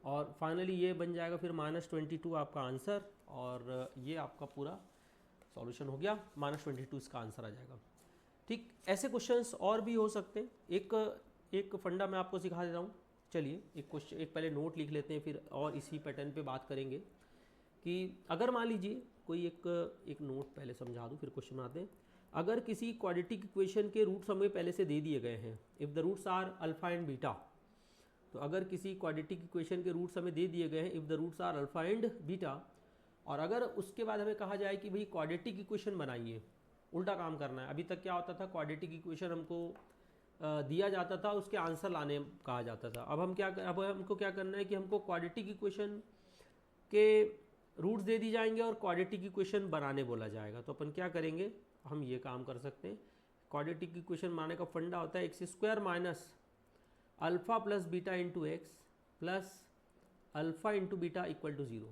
S1: और फाइनली ये बन जाएगा फिर -22 आपका आंसर, और ये आपका पूरा सॉल्यूशन हो गया, -22 इसका आंसर आ जाएगा। ठीक, ऐसे क्वेश्चंस और भी हो सकते हैं। एक फंडा मैं आपको सिखा देता हूँ। चलिए एक क्वेश्चन, एक पहले नोट लिख लेते हैं, फिर और इसी पैटर्न पे बात करेंगे कि अगर मान लीजिए कोई एक नोट पहले समझा दूँ फिर क्वेश्चन आते हैं। अगर किसी क्वाड्रेटिक इक्वेशन के रूट्स हमें पहले से दे दिए गए हैं, if the roots are alpha and beta, तो अगर किसी क्वाड्रेटिक इक्वेशन के रूट्स हमें दे दिए गए हैं, if the roots are alpha and beta, और अगर उसके बाद हमें कहा जाए कि भाई क्वाड्रेटिक इक्वेशन बनाइए, उल्टा काम करना है। अभी तक क्या होता था, क्वाड्रेटिक इक्वेशन हमको दिया जाता था, उसके आंसर लाने कहा जाता था। अब हमको क्या करना है कि हमको क्वाड्रेटिक इक्वेशन के रूट्स दे दी जाएंगे और क्वाड्रेटिक इक्वेशन बनाने बोला जाएगा। तो अपन क्या करेंगे, हम ये काम कर सकते हैं। क्वाड्रेटिक इक्वेशन बनाने का फंडा होता है x square minus alpha plus beta into x plus alpha into beta equal to 0।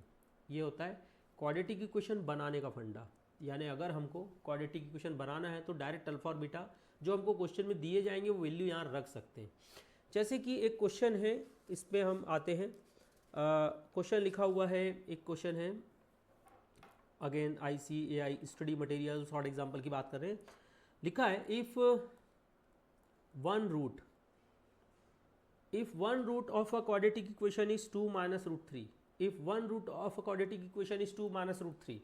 S1: ये होता है क्वाड्रेटिक इक्वेशन बनाने का फंडा। यानी अगर हमको क्वाड्रेटिक इक्वेशन बनाना है तो डायरेक्ट अल्फ़ा और बीटा जो हमको क्वेश्चन में दिए जाएंगे वो वैल्यू यहाँ रख सकते हैं। जैसे कि एक क्वेश्चन है, इस पर हम आते हैं। क्वेश्चन लिखा हुआ है, एक क्वेश्चन है, again ICAI study material short example की बात कर रहे हैं। लिखा है if one root of a quadratic equation is 2 minus root 3, if one root of a quadratic equation is 2 minus root 3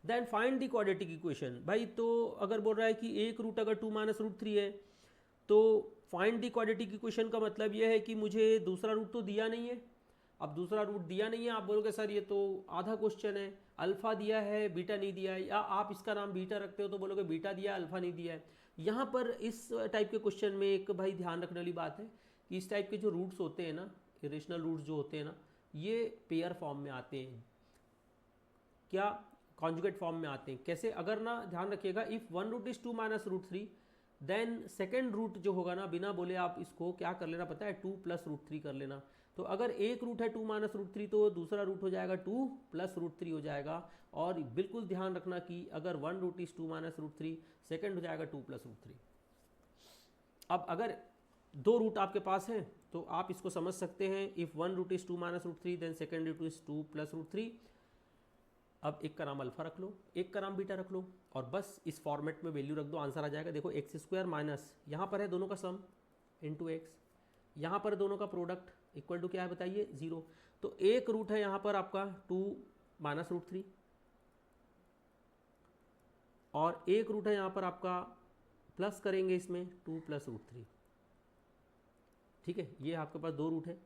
S1: then find the quadratic equation. भाई तो अगर बोल रहा है कि एक रूट अगर 2 माइनस रूट 3 है तो फाइंड द क्वाड्रेटिक इक्वेशन का मतलब यह है कि मुझे दूसरा रूट तो दिया नहीं है। अब दूसरा रूट दिया नहीं है, आप बोलोगे सर ये तो आधा क्वेश्चन है, अल्फ़ा दिया है बीटा नहीं दिया है, या आप इसका नाम बीटा रखते हो तो बोलोगे बीटा दिया है अल्फ़ा नहीं दिया है। यहाँ पर इस टाइप के क्वेश्चन में एक भाई ध्यान रखने वाली बात है कि इस टाइप के जो रूट्स होते हैं ना, इरेशनल रूट्स जो होते हैं ना, ये पेयर फॉर्म में आते हैं, क्या कॉन्जुगेट फॉर्म में आते हैं। कैसे, अगर ना ध्यान रखिएगा, if one root is 2 minus root 3 then second root जो होगा ना, बिना बोले आप इसको क्या कर लेना पता है, 2 प्लस रूट 3 कर लेना। तो अगर एक रूट है 2 माइनस रूट 3 तो दूसरा रूट हो जाएगा 2 प्लस रूट 3 हो जाएगा। और बिल्कुल ध्यान रखना कि अगर one root is 2 minus root 3, second हो जाएगा 2 प्लस रूट 3। अब अगर दो रूट आपके पास हैं तो आप इसको समझ सकते हैं, if one root is 2 minus root 3 then second root is 2 plus root 3। अब एक का नाम अल्फ़ा रख लो, एक का नाम बीटा रख लो और बस इस फॉर्मेट में वैल्यू रख दो, आंसर आ जाएगा। देखो एक्स स्क्वायर माइनस यहाँ पर है दोनों का सम इंटू एक्स, यहाँ पर दोनों का प्रोडक्ट इक्वल टू क्या है बताइए, 0। तो एक रूट है यहाँ पर आपका 2 माइनस रूट 3 और एक रूट है यहाँ पर आपका प्लस करेंगे इसमें 2 प्लस रूट 3। ठीक है, ये आपके पास दो रूट है,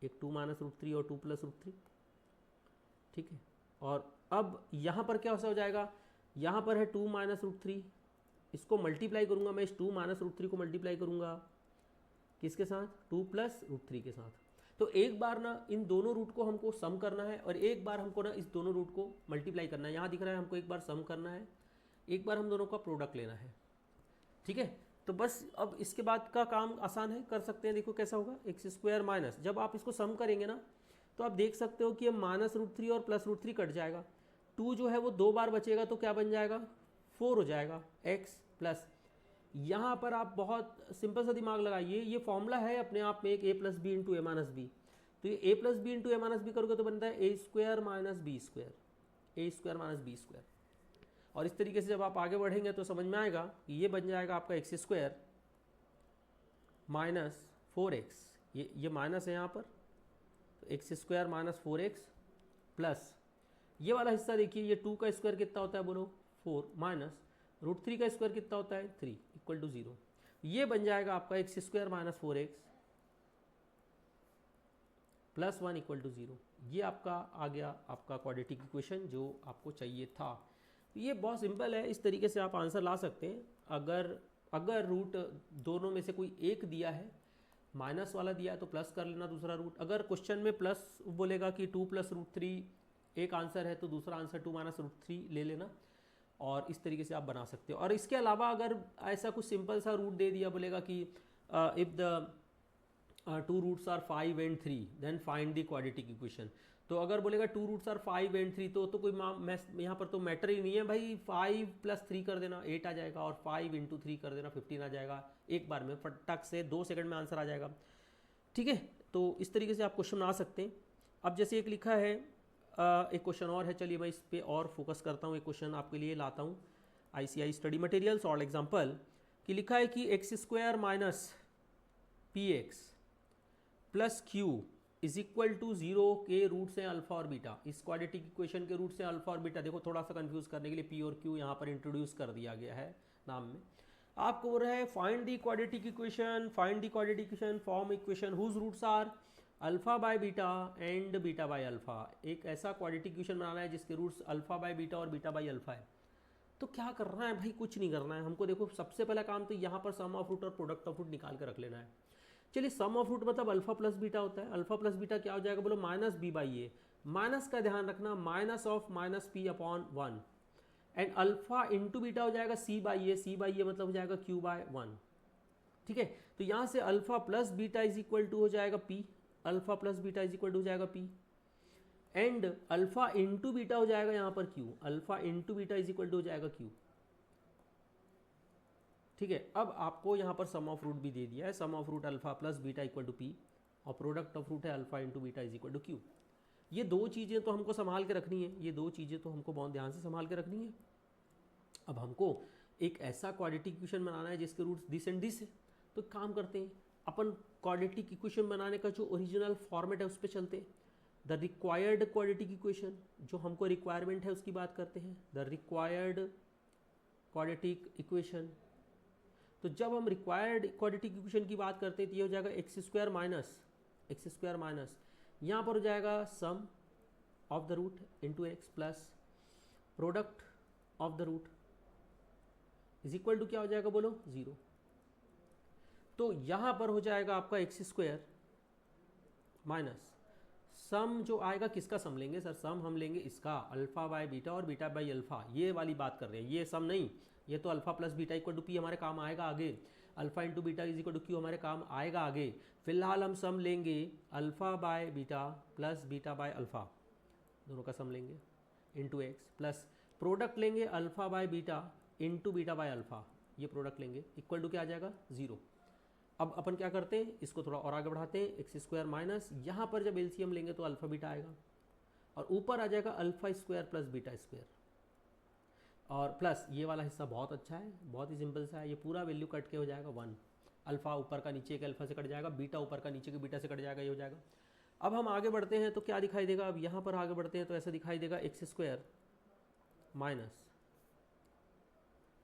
S1: एक 2 माइनस रूट 3 और 2 प्लस रूट 3। ठीक है, और अब यहाँ पर क्या हो जाएगा, यहाँ पर है 2 माइनस रूट 3, इसको मल्टीप्लाई करूँगा मैं, इस 2 माइनस रूट 3 को मल्टीप्लाई करूँगा किसके साथ, 2 प्लस रूट 3 के साथ। तो एक बार ना इन दोनों रूट को हमको सम करना है और एक बार हमको ना इस दोनों रूट को मल्टीप्लाई करना है। यहाँ दिख रहा है हमको एक बार सम करना है, एक बार हम दोनों का प्रोडक्ट लेना है। ठीक है, तो बस अब इसके बाद का काम आसान है, कर सकते हैं। देखो कैसा होगा, एक्स स्क्वायर माइनस, जब आप इसको सम करेंगे ना तो आप देख सकते हो कि ये माइनस रूट 3 और प्लस रूट 3 कट जाएगा, 2 जो है वो 2 बार बचेगा तो क्या बन जाएगा, 4 हो जाएगा, एक्स प्लस। यहाँ पर आप बहुत सिंपल सा दिमाग लगाइए, ये फॉर्मूला है अपने आप में एक ए प्लस बी इंटू ए माइनस बी। तो ये ए प्लस बी इंटू ए माइनस बी करोगे तो बनता है ए स्क्वायर माइनस बी स्क्वायर, ए स्क्वायर माइनस बी स्क्वायर। और इस तरीके से जब आप आगे बढ़ेंगे तो समझ में आएगा कि ये बन जाएगा आपका एक्स स्क्वायर माइनस 4x, ये माइनस है यहाँ पर, तो x square minus 4x plus ये वाला हिस्सा देखिए, ये 2 का स्क्वायर कितना होता है बोलो 4, माइनस रूट 3 का स्क्वायर कितना होता है 3 इक्वल टू 0। ये बन जाएगा आपका x square minus 4x plus 1 equal to 0। ये आपका आ गया आपका क्वाड्रेटिक इक्वेशन जो आपको चाहिए था। ये बहुत सिंपल है, इस तरीके से आप आंसर ला सकते हैं। अगर रूट दोनों में से कोई एक दिया है, माइनस वाला दिया है तो प्लस कर लेना दूसरा रूट। अगर क्वेश्चन में प्लस बोलेगा कि 2 प्लस रूट 3 एक आंसर है तो दूसरा आंसर 2 माइनस रूट 3 ले लेना, और इस तरीके से आप बना सकते हो। और इसके अलावा अगर ऐसा कुछ सिंपल सा रूट दे दिया, बोलेगा कि if the 2 roots are 5 and 3 then find the quadratic equation. तो अगर बोलेगा 2 रूट्स आर 5 and 3 तो कोई यहाँ पर तो मैटर ही नहीं है भाई, 5 प्लस 3 कर देना 8 आ जाएगा और 5 इंटू 3 कर देना 15 आ जाएगा, एक बार में फटक से 2 सेकंड में आंसर आ जाएगा। ठीक है, तो इस तरीके से आप क्वेश्चन बना सकते हैं। अब जैसे एक लिखा है, एक क्वेश्चन और है, चलिए मैं इस पर और फोकस करता हूँ, एक क्वेश्चन आपके लिए लाता हूँ ICAI स्टडी मटेरियल्स और एग्जाम्पल कि लिखा है कि x square minus px plus q is equal to 0 के रूट्स हैं अल्फा और बीटा। इस क्वाड्रेटिक इक्वेशन के रूट्स हैं अल्फा और बीटा। देखो थोड़ा सा कंफ्यूज करने के लिए p और q यहाँ पर इंट्रोड्यूस कर दिया गया है नाम में। आपको बोल रहा है find the quadratic equation, find the quadratic equation form equation whose roots are alpha by beta and beta by alpha, एक ऐसा क्वाड्रेटिक इक्वेशन बनाना है जिसके रूट्स अल्फ़ा बाय बीटा और बीटा बाय अल्फ़ा है। तो क्या करना है भाई, कुछ नहीं करना है हमको। देखो सबसे पहला काम तो यहाँ पर सम ऑफ रूट और प्रोडक्ट ऑफ रूट निकाल के रख लेना है। चलिए सम ऑफ रूट मतलब अल्फ़ा प्लस बीटा होता है। अल्फ़ा प्लस बीटा क्या हो जाएगा बोलो, minus b by a. Minus का ध्यान रखना, minus of minus p upon 1 and alpha into beta हो जाएगा सी बाई ए। सी बाई ए मतलब हो जाएगा क्यू बाय 1। ठीक है, तो यहाँ से alpha plus beta is equal to हो जाएगा p, alpha plus beta is equal to हो जाएगा p and alpha into beta हो जाएगा यहाँ पर q, alpha into beta is equal to हो जाएगा क्यू। ठीक है, अब आपको यहाँ पर सम ऑफ रूट भी दे दिया है, sum of root alpha plus beta equal to P और प्रोडक्ट ऑफ रूट है alpha into beta is equal to Q. ये दो चीज़ें तो हमको संभाल के रखनी है, ये दो चीज़ें तो हमको बहुत ध्यान से संभाल के रखनी है। अब हमको एक ऐसा क्वाड्रेटिक इक्वेशन बनाना है जिसके रूट्स दिस एंड दिस है। तो काम करते हैं, अपन क्वाड्रेटिक इक्वेशन बनाने का जो ओरिजिनल फॉर्मेट है उस पर चलते हैं। द रिक्वायर्ड क्वाड्रेटिक इक्वेशन, जो हमको रिक्वायरमेंट है उसकी बात करते हैं, द रिक्वायर्ड क्वाड्रेटिक इक्वेशन। तो जब हम रिक्वायर्ड क्वाड्रेटिक इक्वेशन की बात करते हैं तो ये हो जाएगा एक्स स्क्वायर माइनस यहाँ पर हो जाएगा sum of the root into x plus product of the root is equal to क्या हो जाएगा बोलो, 0। तो यहाँ पर हो जाएगा आपका एक्स स्क्वायर माइनस सम जो आएगा, किसका सम लेंगे सर, सम हम लेंगे इसका अल्फ़ा बाय बीटा और बीटा बाय अल्फ़ा, ये वाली बात कर रहे हैं, ये सम नहीं। ये तो alpha plus beta equal to p हमारे काम आएगा आगे, alpha into beta is equal to q हमारे काम आएगा आगे। फिलहाल हम सम लेंगे alpha by beta plus beta by alpha, दोनों का सम लेंगे इंटू एक्स प्लस प्रोडक्ट लेंगे alpha by beta into beta by alpha, ये प्रोडक्ट लेंगे इक्वल टू क्या आ जाएगा, 0। अब अपन क्या करते हैं, इसको थोड़ा और आगे बढ़ाते हैं, एक्स स्क्वायर माइनस यहाँ पर जब एलसीएम लेंगे तो अल्फ़ा बीटा आएगा और ऊपर आ जाएगा alpha square plus beta square और प्लस ये वाला हिस्सा बहुत अच्छा है, बहुत ही सिंपल सा है, ये पूरा वैल्यू कट के हो जाएगा 1। अल्फ़ा ऊपर का नीचे के अल्फ़ा से कट जाएगा, बीटा ऊपर का नीचे के बीटा से कट जाएगा, ये हो जाएगा। अब हम आगे बढ़ते हैं तो क्या दिखाई देगा, अब यहाँ पर आगे बढ़ते हैं तो ऐसा दिखाई देगा एक्स स्क्वायर माइनस,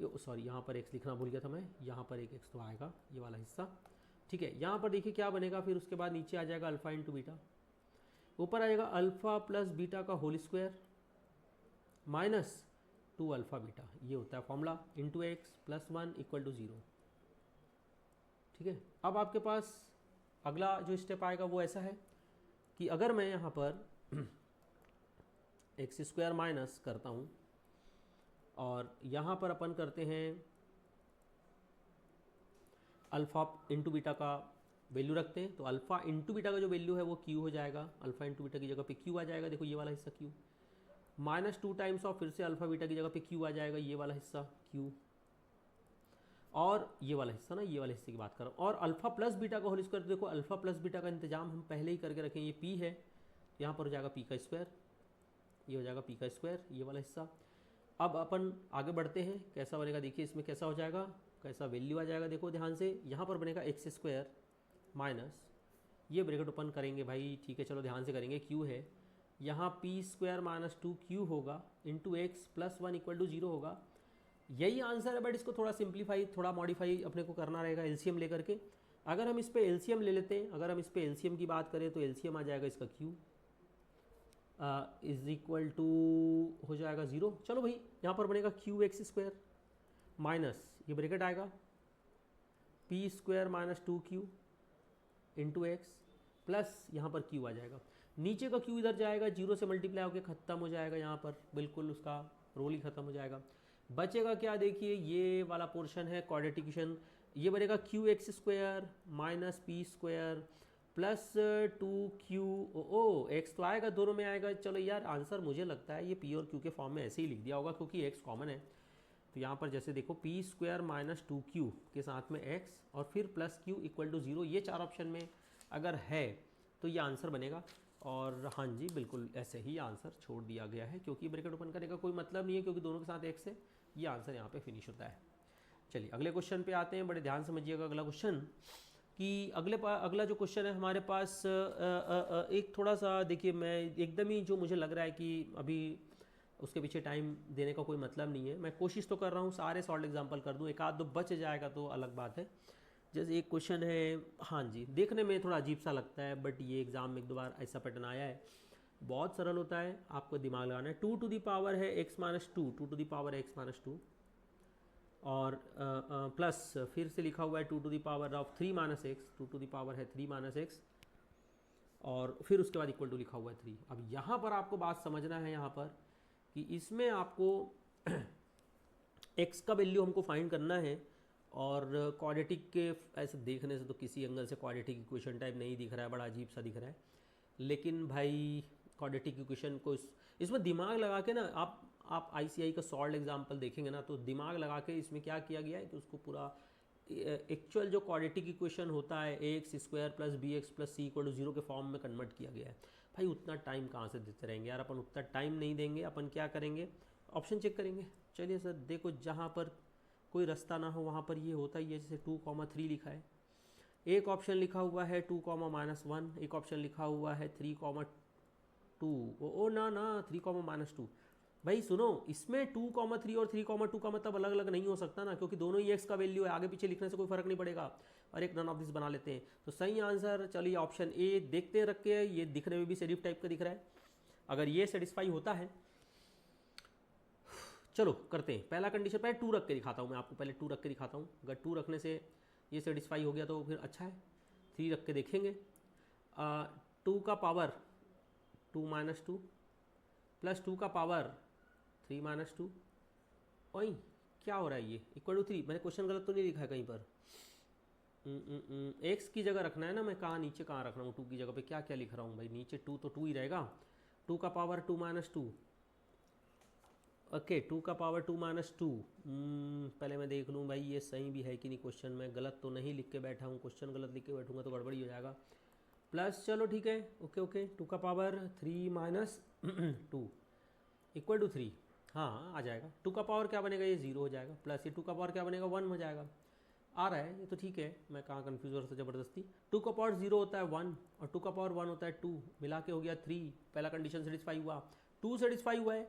S1: सॉरी यहाँ पर एक्स लिखना भूल गया था मैं, यहाँ पर एक एक्स तो आएगा ये वाला हिस्सा। ठीक है, यहाँ पर देखिए क्या बनेगा, फिर उसके बाद नीचे आ जाएगा अल्फ़ा इंटू बीटा, ऊपर आ जाएगा अल्फ़ा प्लस बीटा का whole square minus 2 alpha beta, ये होता है formula, into x plus 1 equal to 0। ठीक है, अब आपके पास अगला जो स्टेप आएगा वो ऐसा है कि अगर मैं यहाँ पर एक्स स्क्वायर माइनस करता हूँ और यहाँ पर अपन करते हैं अल्फ़ा इंटू बीटा का वैल्यू रखते हैं, तो अल्फ़ा इंटू बीटा का जो वैल्यू है वो क्यू हो जाएगा, अल्फ़ा इंटू बीटा की जगह पे क्यू आ जाएगा, देखो ये वाला हिस्सा क्यू माइनस 2 टाइम्स ऑफ फिर से अल्फ़ा बीटा की जगह पे क्यू आ जाएगा, ये वाला हिस्सा क्यू और ये वाला हिस्सा ना, ये वाले हिस्से की बात कर रहा हूँ। और अल्फ़ा प्लस बीटा का होल स्क्वायर, देखो अल्फ़ा प्लस बीटा का इंतजाम हम पहले ही करके रखें, ये पी है, यहाँ पर हो जाएगा पी का स्क्वायर, ये हो जाएगा पी का स्क्वायर, ये वाला हिस्सा। अब अपन आगे बढ़ते हैं, कैसा बनेगा देखिए, इसमें कैसा हो जाएगा, कैसा वैल्यू आ जाएगा, देखो ध्यान से, यहाँ पर बनेगा एक्स स्क्वायर माइनस, ये ब्रैकेट ओपन करेंगे भाई, ठीक है चलो ध्यान से करेंगे, क्यू है, यहाँ पी स्क्वायर माइनस 2q होगा into x plus 1 equal to 0 होगा। यही आंसर है, बट इसको थोड़ा सिंप्लीफाई, थोड़ा मॉडिफाई अपने को करना रहेगा एलसीएम लेकर के। अगर हम इस पे एलसीएम ले लेते हैं, अगर हम इस पे एलसीएम की बात करें तो एलसीएम आ जाएगा इसका q इज इक्वल टू हो जाएगा 0। चलो भाई यहाँ पर बनेगा क्यू एक्स स्क्वायर माइनस, ये ब्रैकेट आएगा P square minus 2q into x plus यहाँ पर q आ जाएगा, नीचे का q इधर जाएगा, 0 से मल्टीप्लाई होकर ख़त्म हो जाएगा, यहाँ पर बिल्कुल उसका रोल ही ख़त्म हो जाएगा। बचेगा क्या देखिए, ये वाला पोर्शन है क्वाड्रेटिक इक्वेशन, ये बनेगा Q x square minus P square plus 2q, ओ एक्स तो आएगा, दोनों में आएगा। चलो यार आंसर मुझे लगता है ये पी और क्यू के फॉर्म में ऐसे ही लिख दिया होगा क्योंकि एक्स कॉमन है। तो यहाँ पर जैसे देखो पी स्क्वायर माइनस 2q के साथ में एक्स और फिर प्लस q इक्वल टू 0, ये 4 ऑप्शन में अगर है तो ये आंसर बनेगा। और हाँ जी बिल्कुल ऐसे ही आंसर छोड़ दिया गया है क्योंकि ब्रैकेट ओपन करने का कोई मतलब नहीं है, क्योंकि दोनों के साथ एक्स है, ये आंसर यहाँ पे फिनिश होता है। चलिए अगले क्वेश्चन पे आते हैं, बड़े ध्यान समझिएगा अगला क्वेश्चन कि अगला जो क्वेश्चन है हमारे पास एक थोड़ा सा देखिए, मैं एकदम ही जो मुझे लग रहा है कि अभी उसके पीछे टाइम देने का कोई मतलब नहीं है, मैं कोशिश तो कर रहा हूँ सारे सॉल्व एग्जाम्पल कर दूँ, एक आध दो बच जाएगा तो अलग बात है। जैसे एक क्वेश्चन है, हाँ जी, देखने में थोड़ा अजीब सा लगता है बट ये एग्ज़ाम में एक दो बार ऐसा पैटर्न आया है, बहुत सरल होता है, आपको दिमाग लगाना है। 2 टू दी पावर है x minus two, 2 to the power है x माइनस टू, और प्लस फिर से लिखा हुआ है 2 to the power of 3 minus x, 2 to the power है 3 माइनस एक्स, और फिर उसके बाद इक्वल टू लिखा हुआ है 3। अब यहाँ पर आपको बात समझना है यहाँ पर कि इसमें आपको x का वैल्यू हमको फाइंड करना है, और क्वाड्रेटिक के ऐसे देखने से तो किसी एंगल से क्वाड्रेटिक इक्वेशन टाइप नहीं दिख रहा है, बड़ा अजीब सा दिख रहा है, लेकिन भाई क्वाड्रेटिक इक्वेशन को इसमें दिमाग लगा के ना, आप ICI का सॉल्व एग्जाम्पल देखेंगे ना, तो दिमाग लगा के इसमें क्या किया गया है कि उसको पूरा एक्चुअल जो क्वाड्रेटिक इक्वेशन होता है ax square plus b x plus c equal to 0 के फॉर्म में कन्वर्ट किया गया है। भाई उतना टाइम कहाँ से देते रहेंगे यार, अपन उतना टाइम नहीं देंगे, अपन क्या करेंगे, ऑप्शन चेक करेंगे। चलिए सर, देखो जहाँ पर कोई रास्ता ना हो वहाँ पर ये होता ही है, जैसे 2,3 लिखा है, एक ऑप्शन लिखा हुआ है 2,-1, एक ऑप्शन लिखा हुआ है 3,2, ओ ना ना 3,-2। भाई सुनो, इसमें 2,3 और 3,2 का मतलब अलग अलग नहीं हो सकता ना, क्योंकि दोनों ही x का वैल्यू है, आगे पीछे लिखने से कोई फर्क नहीं पड़ेगा, और एक नन ऑफ दिस बना लेते हैं। तो सही आंसर चलिए ऑप्शन ए देखते रख के, ये दिखने में भी सेरिफ टाइप का दिख रहा है, अगर ये सेटिस्फाई होता है, चलो करते हैं। पहला कंडीशन, पहले 2 रख के दिखाता हूँ मैं आपको, पहले 2 रख के दिखाता हूँ, अगर 2 रखने से ये सेटिस्फाई हो गया तो फिर अच्छा है। 3 रख के देखेंगे, 2 का पावर 2 माइनस 2 प्लस 2 का पावर 3 माइनस 2, ओई क्या हो रहा है ये, इक्वल टू 3। मैंने क्वेश्चन गलत तो नहीं लिखा है कहीं पर, एक्स की जगह रखना है ना, मैं कहाँ नीचे कहाँ रख रहा हूँ, 2 की जगह पे क्या क्या लिख रहा हूँ भाई, नीचे 2 तो 2 ही रहेगा, 2 का पावर 2 माइनस 2, ओके 2 का पावर 2 माइनस 2। पहले मैं देख लूँ भाई ये सही भी है कि नहीं, क्वेश्चन में गलत तो नहीं लिख के बैठा हूँ, क्वेश्चन गलत लिख के बैठूंगा तो गड़बड़ी हो जाएगा। प्लस चलो ठीक है, ओके ओके, 2 का पावर 3 माइनस 2 इक्वल टू 3, हाँ आ जाएगा। 2 का पावर क्या बनेगा, ये 0 हो जाएगा, प्लस ये 2 का पावर क्या बनेगा, 1 हो जाएगा, आ रहा है ये तो ठीक है, मैं कहाँ कन्फ्यूज हो रहा था ज़बरदस्ती। 2 का पावर 0 होता है 1, और 2 का पावर 1 होता है 2, मिला के हो गया 3। पहला कंडीशन सेटिस्फाई हुआ, 2 सेटिस्फाई हुआ है,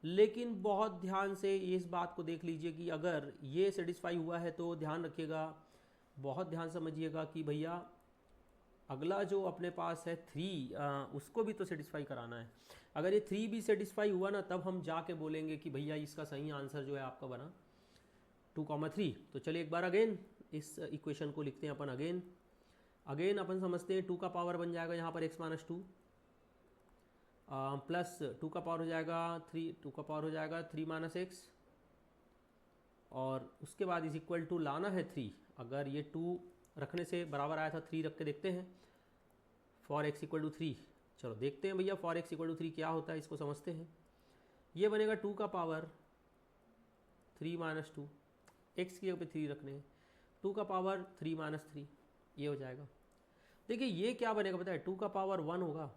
S1: लेकिन बहुत ध्यान से इस बात को देख लीजिए कि अगर ये सेटिस्फाई हुआ है तो ध्यान रखिएगा, बहुत ध्यान समझिएगा कि भैया अगला जो अपने पास है 3, उसको भी तो सेटिस्फाई कराना है। अगर ये 3 भी सेटिस्फाई हुआ ना, तब हम जाके बोलेंगे कि भैया इसका सही आंसर जो है आपका बना 2,3। तो चलिए एक बार अगेन इस इक्वेशन को लिखते हैं अपन, अगेन अपन समझते हैं 2 का पावर बन जाएगा यहाँ पर x माइनस 2, प्लस 2 का पावर हो जाएगा 3, 2 का पावर हो जाएगा 3 माइनस एक्स, और उसके बाद इज इक्वल टू लाना है 3। अगर ये 2 रखने से बराबर आया था, 3 रख के देखते हैं, फॉर एक्स इक्वल टू 3। चलो देखते हैं भैया फॉर एक्स इक्वल टू 3 क्या होता है, इसको समझते हैं। ये बनेगा 2 का पावर 3 माइनस 2, एक्स की जगह पे 3 रखने हैं, 2 का पावर 3 माइनस 3, ये हो जाएगा। देखिए ये क्या बनेगा पता है, 2 का पावर 1 होगा,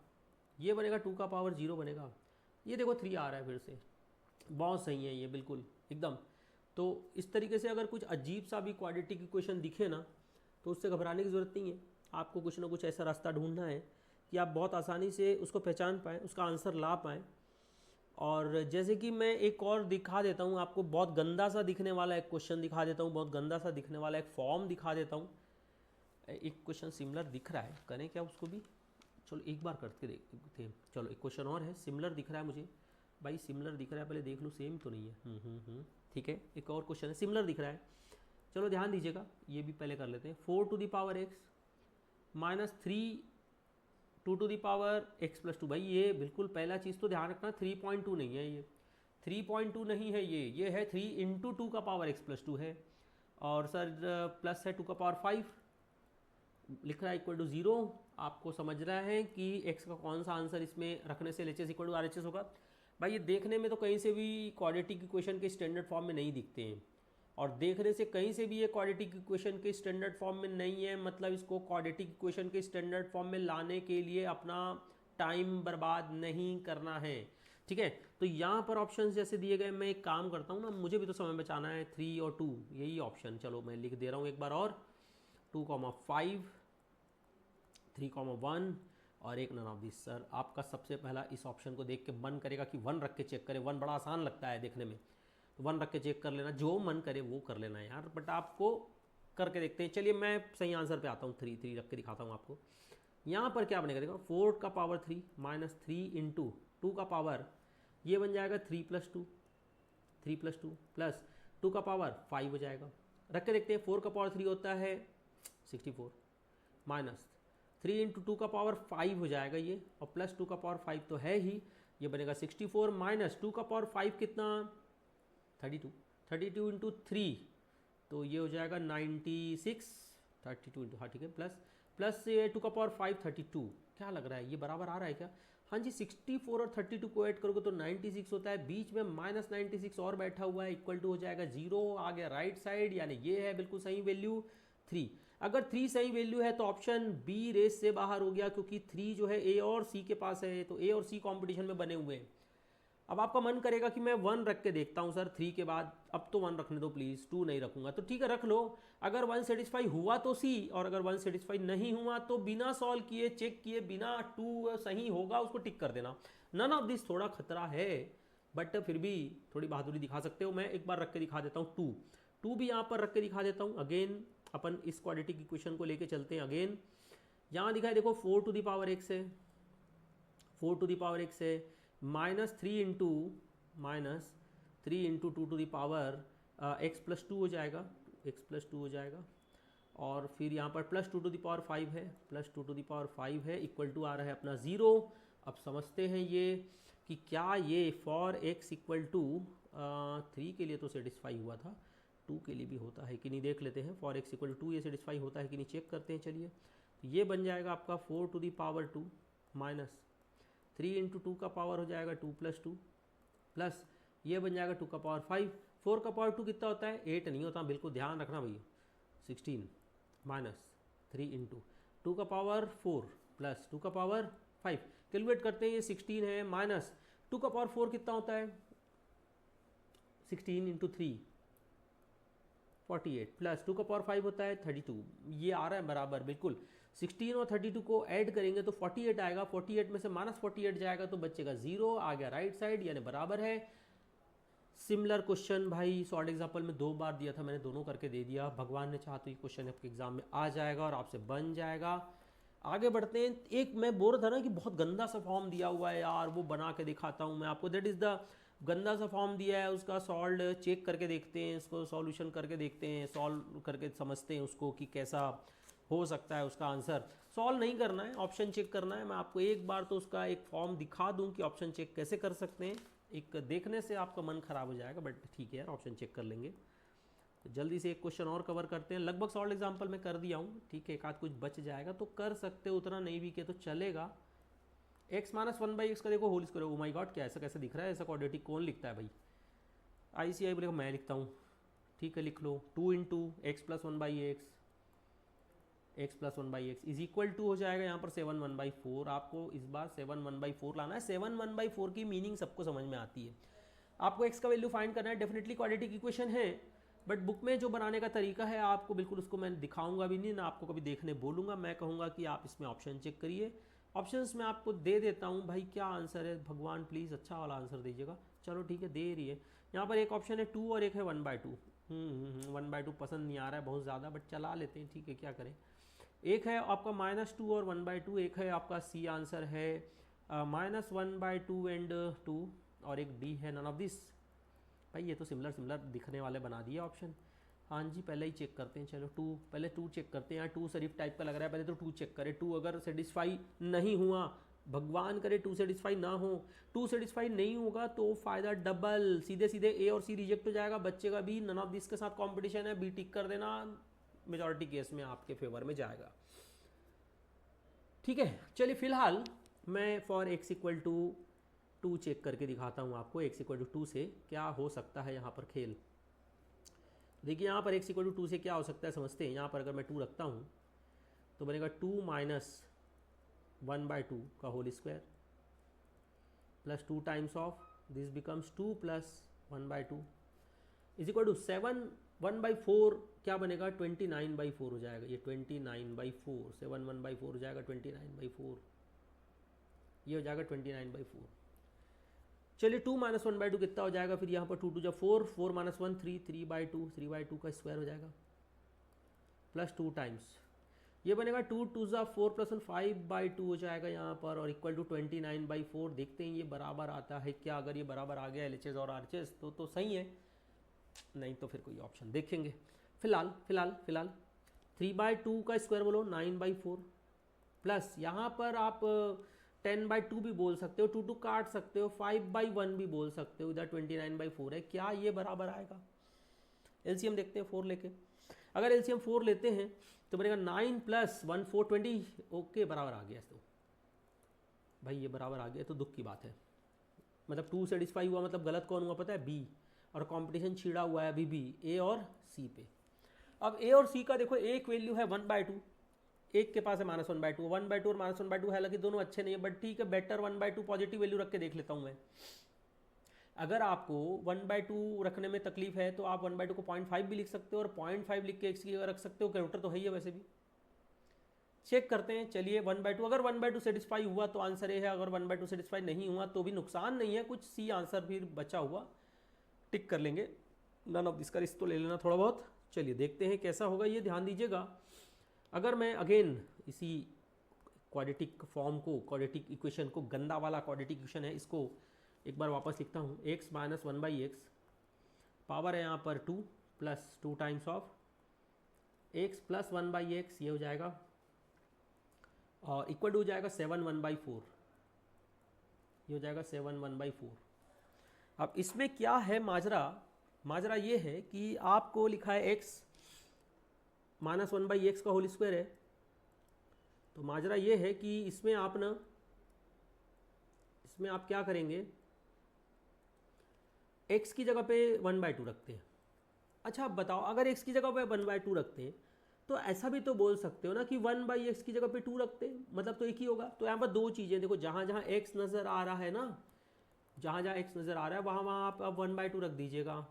S1: ये बनेगा 2 का पावर 0 बनेगा, ये देखो 3 आ रहा है फिर से, बहुत सही है ये बिल्कुल एकदम। तो इस तरीके से अगर कुछ अजीब सा भी क्वाड्रेटिक इक्वेशन दिखे ना, तो उससे घबराने की ज़रूरत नहीं है, आपको कुछ ना कुछ ऐसा रास्ता ढूंढना है कि आप बहुत आसानी से उसको पहचान पाएँ, उसका आंसर ला पाएँ। और जैसे कि मैं एक और दिखा देता हूँ आपको, बहुत गंदा सा दिखने वाला एक क्वेश्चन दिखा देता हूँ, बहुत गंदा सा दिखने वाला एक फॉर्म दिखा देता हूँ। एक क्वेश्चन सिमिलर दिख रहा है, करें क्या उसको भी, चलो एक बार करके देखते हैं। चलो एक क्वेश्चन और है, सिमिलर दिख रहा है मुझे भाई, सिमिलर दिख रहा है, पहले देख लूँ सेम तो नहीं है। ठीक है, एक और क्वेश्चन है, सिमिलर दिख रहा है, चलो ध्यान दीजिएगा, ये भी पहले कर लेते हैं। 4 to the power x minus 3 2 to the power x plus 2। भाई ये बिल्कुल पहला चीज़ तो ध्यान रखना, 3.2 नहीं है ये, 3.2 नहीं है ये है 3 इंटू 2 का पावर एक्स प्लस 2 है, और सर प्लस है 2 का पावर 5 लिख रहा है इक्वल टू 0। आपको समझ रहा है कि x का कौन सा आंसर इसमें रखने से LHS इक्वल टू RHS होगा। भाई ये देखने में तो कहीं से भी क्वाड्रेटिक इक्वेशन के स्टैंडर्ड फॉर्म में नहीं दिखते हैं, और देखने से कहीं से भी ये क्वाड्रेटिक इक्वेशन के स्टैंडर्ड फॉर्म में नहीं है, मतलब इसको क्वाड्रेटिक इक्वेशन के स्टैंडर्ड फॉर्म में लाने के लिए अपना टाइम बर्बाद नहीं करना है। ठीक है, तो यहाँ पर ऑप्शन जैसे दिए गए, मैं एक काम करता हूँ ना, मुझे भी तो समय बचाना है, 3 और 2 यही ऑप्शन, चलो मैं लिख दे रहा हूँ एक बार और, 2,5 3,1 और एक नन ऑफ दिस। सर आपका सबसे पहला इस ऑप्शन को देख के मन करेगा कि 1 रख के चेक करें, 1 बड़ा आसान लगता है देखने में, तो 1 रख के चेक कर लेना, जो मन करे वो कर लेना यार, बट आपको करके देखते हैं। चलिए मैं सही आंसर पे आता हूँ, 3 रख के दिखाता हूँ आपको। यहाँ पर क्या बनेगा देखो, 4 का पावर 3 माइनस 3 इंटू 2 का पावर, ये बन जाएगा 3 + 2, 3 + 2 प्लस 2 का पावर 5 हो जाएगा। रख के देखते हैं, 4 का पावर 3 होता है 64 माइनस 3 इंटू 2 का पावर 5 हो जाएगा ये, और प्लस 2 का पावर 5 तो है ही, ये बनेगा 64 माइनस 2 का पावर 5 कितना 32, 32 इंटू 3 तो ये हो जाएगा 96, 32 इंटू, हाँ ठीक है, प्लस ये 2 का पावर 5 32, क्या लग रहा है ये बराबर आ रहा है क्या? हाँ जी, 64 और 32 को ऐड करोगे तो 96 होता है, बीच में माइनस 96 और बैठा हुआ है, इक्वल टू हो जाएगा 0, आ गया राइट साइड, यानी ये है बिल्कुल सही वैल्यू 3। अगर 3 सही वैल्यू है तो ऑप्शन बी रेस से बाहर हो गया, क्योंकि 3 जो है ए और सी के पास है, तो ए और सी कॉम्पिटिशन में बने हुए हैं। अब आपका मन करेगा कि मैं 1 रख के देखता हूँ सर 3 के बाद, अब तो 1 रखने दो प्लीज़, 2 नहीं रखूंगा, तो ठीक है रख लो। अगर 1 सेटिस्फाई हुआ तो सी, और अगर 1 सेटिस्फाई नहीं हुआ तो बिना सॉल्व किए, चेक किए बिना 2 सही होगा उसको टिक कर देना। नन ऑफ दिस थोड़ा खतरा है, बट फिर भी थोड़ी बहादुरी दिखा सकते हो। मैं एक बार रख के दिखा देता हूँ 2 भी यहाँ पर रख के दिखा देता हूँ। अगेन अपन इस क्वाड्रेटिक इक्वेशन को लेके चलते हैं। अगेन यहाँ दिखाए देखो 4 टू द पावर x है, 4 टू द पावर x है, minus 3 into 2 to the power x + 2 हो जाएगा, x + 2 हो जाएगा, और फिर यहाँ पर प्लस 2 टू द पावर 5 है, प्लस 2 टू द पावर 5 है, इक्वल टू आ रहा है अपना 0। अब समझते हैं ये कि क्या ये फॉर x = 3 के लिए तो सेटिस्फाई हुआ था, 2 के लिए भी होता है कि नहीं देख लेते हैं। फॉर x = 2 ये सेटिस्फाई होता है कि नहीं चेक करते हैं। चलिए तो ये बन जाएगा आपका 4 to the power 2 minus 3 into 2 का पावर हो जाएगा 2 + 2 प्लस ये बन जाएगा 2 का पावर 5। 4 का पावर 2 कितना होता है, 8 नहीं होता, बिल्कुल ध्यान रखना भैया, 16 माइनस 3 इंटू 2 का पावर 4 प्लस 2 का पावर 5। कैलकुलेट करते हैं, ये 16 है माइनस 2 का पावर 4 कितना होता है, 16 इंटू 3 48 प्लस 2 का पावर 5 होता है 32, ये आ रहा है बराबर बिल्कुल। 16 और 32 को ऐड करेंगे तो 48 आएगा, 48 में से -48 जाएगा तो बचेगा 0, आ गया राइट साइड, यानी बराबर है। सिमिलर क्वेश्चन भाई शॉर्ट एग्जाम्पल में 2 बार दिया था मैंने, दोनों करके दे दिया। भगवान ने चाहा तो ये क्वेश्चन आपके एग्जाम में आ जाएगा और आपसे बन जाएगा। आगे बढ़ते हैं। एक मैं बोल रहा था ना कि बहुत गंदा सा फॉर्म दिया हुआ है यार, वो बना के दिखाता हूँ मैं आपको। दैट इज़ द गंदा सा फॉर्म दिया है, उसका सॉल्व चेक करके देखते हैं, इसको सॉल्यूशन करके देखते हैं, सॉल्व करके समझते हैं उसको कि कैसा हो सकता है उसका आंसर। सॉल्व नहीं करना है, ऑप्शन चेक करना है। मैं आपको एक बार तो उसका एक फॉर्म दिखा दूं कि ऑप्शन चेक कैसे कर सकते हैं। एक देखने से आपका मन खराब हो जाएगा, बट ठीक है यार, ऑप्शन चेक कर लेंगे। तो जल्दी से एक क्वेश्चन और कवर करते हैं। लगभग सॉल्व एग्जाम्पल में कर दिया हूँ, ठीक है, एक आध कुछ बच जाएगा तो कर सकते हो, उतना नहीं भी किया तो चलेगा। x - 1/x का देखो whole square, oh my god क्या ऐसा कैसे दिख रहा है, ऐसा क्वाड्रेटिक कौन लिखता है भाई? ICI बोलेगा मैं लिखता हूँ, ठीक है लिख लो। 2 into x + 1/x, x + 1/x is equal to हो जाएगा यहाँ पर 7 1/4। आपको इस बार 7 1/4 लाना है। 7 1/4 की मीनिंग सबको समझ में आती है। आपको x का वैल्यू फाइंड करना है, डेफिनेटली क्वाड्रेटिक इक्वेशन है, बट बुक में जो बनाने का तरीका है आपको बिल्कुल उसको मैं दिखाऊंगा भी नहीं ना, आपको कभी देखने बोलूँगा। मैं कहूँगा कि आप इसमें ऑप्शन चेक करिए। ऑप्शंस में आपको दे देता हूँ भाई, क्या आंसर है भगवान, प्लीज़ अच्छा वाला आंसर दीजिएगा। चलो ठीक है, दे रही है। यहाँ पर एक ऑप्शन है 2 और एक है 1/2। 1/2 पसंद नहीं आ रहा है बहुत ज़्यादा, बट चला लेते हैं, ठीक है क्या करें। एक है आपका -2 और 1/2, एक है आपका सी आंसर है -1/2 एंड 2, और एक डी है नन ऑफ दिस। भाई ये तो सिमिलर दिखने वाले बना दिए ऑप्शन। हाँ जी, पहले ही चेक करते हैं। चलो 2 पहले 2 चेक करते हैं यार, 2 शरीफ टाइप का लग रहा है, पहले तो 2 चेक करें। 2 अगर सेटिस्फाई नहीं हुआ, भगवान करे 2 सेटिस्फाई ना हो, 2 सेटिस्फाई नहीं होगा तो फ़ायदा डबल, सीधे सीधे ए और सी रिजेक्ट हो जाएगा, बच्चेगा भी। नन ऑफ दिस के साथ कॉम्पिटिशन है, बी टिक कर देना, मेजॉरिटी केस में आपके फेवर में जाएगा। ठीक है, चलिए फिलहाल मैं फॉर x = 2 चेक करके दिखाता हूँ आपको। x = 2 से क्या हो सकता है यहाँ पर खेल। देखिए यहाँ पर x = 2 से क्या हो सकता है समझते हैं। यहाँ पर अगर मैं 2 रखता हूँ तो बनेगा 2 - 1/2 का whole square plus 2 times of this becomes 2 + 1/2 is equal to 7 1/4 क्या बनेगा, 29/4 हो जाएगा। ये 29/4, 7 1/4 हो जाएगा 29/4, ये हो जाएगा 29/4। चलिए 2 - 1/2 कितना हो जाएगा, फिर यहाँ पर 2 × 4, 4 - 1 3, 3/2, 3/2 का स्क्वायर हो जाएगा। प्लस 2 टाइम्स, ये बनेगा 2 2 ज़ा 4 प्लस 1 5/2 हो जाएगा यहाँ पर, और इक्वल टू 29/4। देखते हैं ये बराबर आता है क्या। अगर ये बराबर आ गया LHS और RHS तो सही है, नहीं तो फिर कोई ऑप्शन देखेंगे। फिलहाल 3/2 का स्क्वायर बोलो 9/4, प्लस यहाँ पर आप 10/2 भी बोल सकते हो, 2 2 काट सकते हो, 5/1 भी बोल सकते हो, इधर 29/4 है। क्या ये बराबर आएगा? LCM देखते हैं 4 लेके। अगर LCM 4 लेते हैं तो बनेगा 9 + 1 4 20। ओके बराबर आ गया। तो भाई ये बराबर आ गया तो दुख की बात है, मतलब 2 सेटिस्फाई हुआ, मतलब गलत कौन हुआ पता है? B, और कंपटीशन छिड़ा हुआ है अभी भी A और C पे। अब A और C का देखो, एक वैल्यू है 1/2, एक के पास है -1/2, 1/2 और -1/2 है, हालांकि दोनों अच्छे नहीं है, बट ठीक है, बेटर 1/2 पॉजिटिव वैल्यू रख के देख लेता हूँ मैं। अगर आपको 1/2 रखने में तकलीफ है तो आप 1/2 को 0.5 भी लिख सकते हो, और 0.5 लिख के x की जगह रख सकते हो, कैलकुलेटर तो है ही है वैसे भी। चेक करते हैं, चलिए 1/2, अगर 1/2 सेटिस्फाई हुआ तो आंसर ये है, अगर 1/2 सेटिस्फाई नहीं हुआ तो भी नुकसान नहीं है, कुछ C आंसर फिर बचा हुआ टिक कर लेंगे। नन ऑफ दिस का रिस्क तो ले लेना थोड़ा बहुत। चलिए देखते हैं कैसा होगा, ये ध्यान दीजिएगा। अगर मैं अगेन इसी क्वाड्रेटिक फॉर्म को, क्वाड्रेटिक इक्वेशन को, गंदा वाला क्वाड्रेटिक इक्वेशन है, इसको एक बार वापस लिखता हूँ। x - 1/x, पावर है यहाँ पर 2 plus 2 times of x plus 1/x, ये हो जाएगा, और इक्वल टू हो जाएगा 7 1/4, ये हो जाएगा 7 1/4। अब इसमें क्या है माजरा ये है कि आपको लिखा है x - 1/x का होल स्क्वायर है, तो माजरा ये है कि इसमें आप क्या करेंगे, x की जगह पे 1/2 रखते हैं। अच्छा आप बताओ, अगर x की जगह पे 1/2 रखते हैं तो ऐसा भी तो बोल सकते हो ना कि 1/x की जगह पे 2 रखते हैं, मतलब तो एक ही होगा। तो यहाँ पर दो चीज़ें देखो, जहाँ जहाँ x नज़र आ रहा है ना, जहाँ जहाँ x नज़र आ रहा है वहाँ वहाँ आप 1/2 रख दीजिएगा,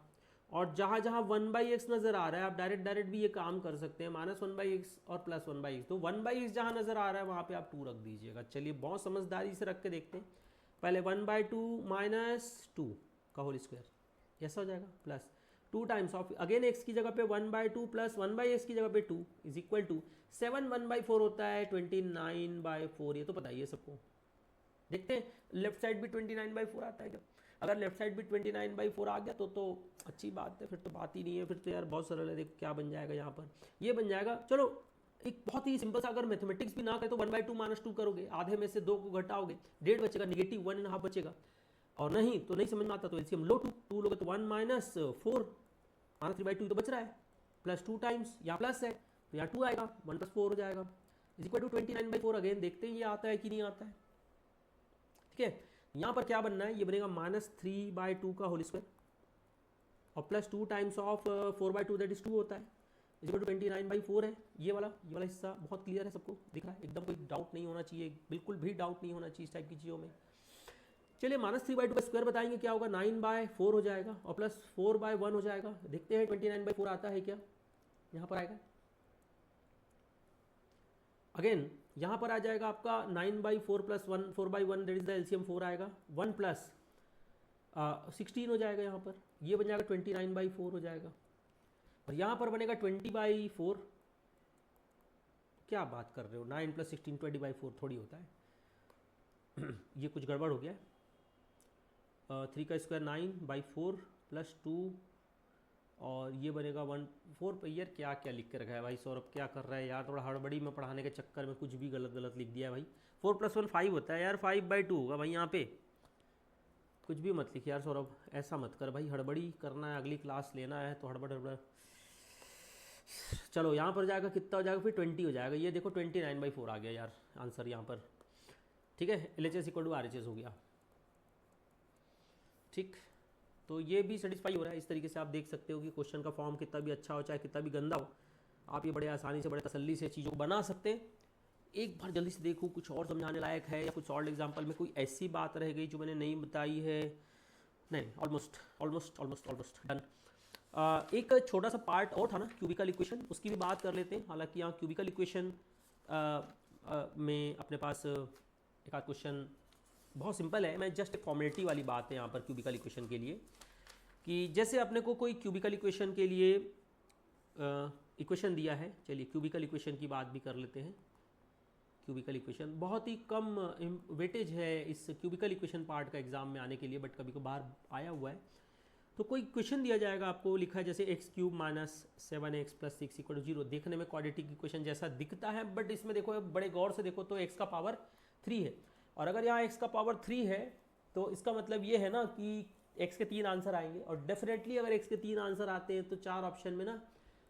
S1: और जहाँ जहाँ 1/x नज़र आ रहा है आप डायरेक्ट भी ये काम कर सकते हैं, -1/x और +1/x। तो 1/x जहाँ नज़र आ रहा है वहाँ पे आप 2 रख दीजिएगा। चलिए बहुत समझदारी से रख के देखते हैं। पहले 1/2 - 2 का होल स्क्वायर, ऐसा हो जाएगा, plus 2 times of again x की जगह पे 1/2 प्लस 1/x की जगह पे 2 इज इक्वल टू 7 1/4 होता है 29/4। ये तो पता ही है सबको। देखते हैं लेफ्ट साइड भी 29/4 आता है क्या? अगर लेफ्ट साइड भी 29/4 आ गया तो अच्छी बात है, फिर तो बात ही नहीं है, फिर तो यार बहुत सरल है। देख क्या बन जाएगा यहाँ पर, ये बन जाएगा। चलो एक बहुत ही सिंपल सा, अगर मैथमेटिक्स भी ना करे तो 1/2 - 2 करोगे, आधे में से 2 को घटाओगे, 1.5 बचेगा, -1.5 बचेगा। और नहीं तो नहीं समझ में आता तो एलसीएम लो, 2 लोगे तो 1 - 4 -3/2 तो बच रहा है, प्लस 2 टाइम्स, यहाँ प्लस है तो यहाँ 2 आएगा, 1 + 4 हो जाएगा, इज इक्वल टू 29/4। अगेन देखते हैं ये आता है कि नहीं आता है। ठीक है, यहाँ पर क्या बनना है, ये बनेगा -3/2 का होल स्क्वायर, और plus 2 times of 4/2 that is 2 होता है, इज इक्वल टू 29/4 है। ये वाला हिस्सा बहुत क्लियर है, सबको दिख रहा है, एकदम कोई डाउट नहीं होना चाहिए, बिल्कुल भी डाउट नहीं होना चाहिए इस टाइप की चीज़ों में। चलिए -3/2 का स्क्वायर बताएंगे क्या होगा, 9/4 हो जाएगा, और प्लस 4/1 हो जाएगा। देखते हैं 29/4 आता है क्या, यहाँ पर आएगा। अगेन यहाँ पर आ जाएगा आपका 9/4 plus 1 4/1 that is the LCM 4 आएगा, 1 प्लस 16 हो जाएगा यहाँ पर, ये बन जाएगा 29/4 हो जाएगा, और यहाँ पर बनेगा 20/4। क्या बात कर रहे हो, 9 + 16 20/4 थोड़ी होता है ये कुछ गड़बड़ हो गया है। 3 का स्क्वायर 9/4 प्लस 2, और ये बनेगा 1/4 पे। यार क्या क्या लिख के रखा है भाई सौरभ, क्या कर रहा है यार, थोड़ा हड़बड़ी में पढ़ाने के चक्कर में कुछ भी गलत लिख दिया है भाई। 4 + 1 5 होता है यार, 5/2 होगा भाई यहाँ पे। कुछ भी मत लिख यार सौरभ, ऐसा मत कर भाई, हड़बड़ी करना है, अगली क्लास लेना है तो हड़बड़। चलो यहाँ पर जाएगा, कितना हो जाएगा फिर 20 हो जाएगा। ये देखो 29/4 आ गया यार आंसर यहाँ पर। ठीक है, LHS = RHS हो गया। ठीक, तो ये भी सेटिस्फाई हो रहा है। इस तरीके से आप देख सकते हो कि क्वेश्चन का फॉर्म कितना भी अच्छा हो चाहे कितना भी गंदा हो, आप ये बड़े आसानी से बड़े तसल्ली से चीज़ों को बना सकते हैं। एक बार जल्दी से देखो कुछ और समझाने लायक है, या कुछ और एग्जाम्पल में कोई ऐसी बात रह गई जो मैंने नहीं बताई है। नहीं, ऑलमोस्ट डन। एक छोटा सा पार्ट और था ना, क्यूबिकल इक्वेशन, उसकी भी बात कर लेते हैं। हालांकि यहाँ क्यूबिकल इक्वेशन में अपने पास एक आध क्वेश्चन बहुत सिंपल है, मैं जस्ट एक फॉर्मेलिटी वाली बात है यहाँ पर क्यूबिकल इक्वेशन के लिए, कि जैसे अपने को कोई क्यूबिकल इक्वेशन के लिए इक्वेशन दिया है, चलिए क्यूबिकल इक्वेशन की बात भी कर लेते हैं। क्यूबिकल इक्वेशन बहुत ही कम वेटेज है इस क्यूबिकल इक्वेशन पार्ट का एग्जाम में आने के लिए, बट कभी कभार आया हुआ है। तो कोई क्वेश्चन दिया जाएगा आपको, लिखा है जैसे x cube minus 7x plus 6 equal 0। देखने में क्वाड्रेटिक इक्वेशन जैसा दिखता है, बट इसमें देखो बड़े गौर से देखो तो x का पावर 3 है, और अगर यहाँ x का पावर 3 है तो इसका मतलब ये है ना कि x के 3 आंसर आएंगे, और डेफिनेटली अगर x के 3 आंसर आते हैं तो 4 ऑप्शन में ना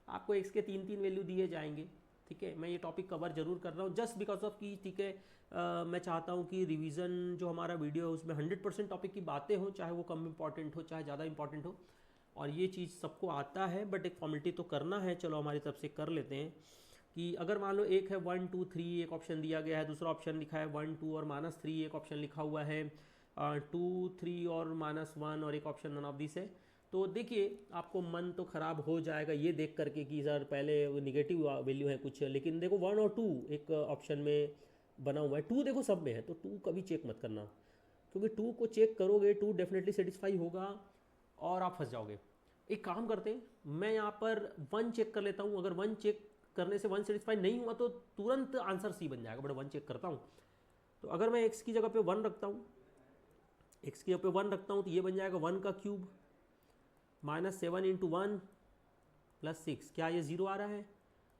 S1: आपको x के 3 वैल्यू दिए जाएंगे। ठीक है, मैं ये टॉपिक कवर जरूर कर रहा हूँ जस्ट बिकॉज ऑफ कि ठीक है मैं चाहता हूँ कि रिवीजन जो हमारा वीडियो है उसमें 100% टॉपिक की बातें हो, चाहे वो कम इंपॉर्टेंट हो चाहे ज़्यादा इंपॉर्टेंट हो, और ये चीज़ सबको आता है, बट एक फॉर्मेलिटी तो करना है। चलो हमारी तरफ से कर लेते हैं कि अगर मान लो एक है 1 2 3 एक ऑप्शन दिया गया है, दूसरा ऑप्शन लिखा है 1 2 और -3, एक ऑप्शन लिखा हुआ है 2 3 और -1, और एक ऑप्शन नन ऑफ दिस है, तो देखिए आपको मन तो ख़राब हो जाएगा ये देख करके कि सर पहले वो निगेटिव वैल्यू है कुछ, लेकिन देखो 1 और 2 एक ऑप्शन में बना हुआ है, 2 देखो सब में है, तो 2 कभी चेक मत करना, क्योंकि 2 को चेक करोगे 2 डेफिनेटली सेटिस्फाई होगा और आप फंस जाओगे। एक काम करते हैं, मैं यहाँ पर 1 चेक कर लेता हूँ, अगर 1 चेक करने से 1 सेटिस्फाई नहीं हुआ तो तुरंत आंसर सी बन जाएगा, बट 1 चेक करता हूँ। तो अगर मैं x की जगह पे 1 रखता हूँ, x की जगह पे 1 रखता हूँ तो ये बन जाएगा 1 का क्यूब -7 × 1 + 6। क्या ये 0 आ रहा है?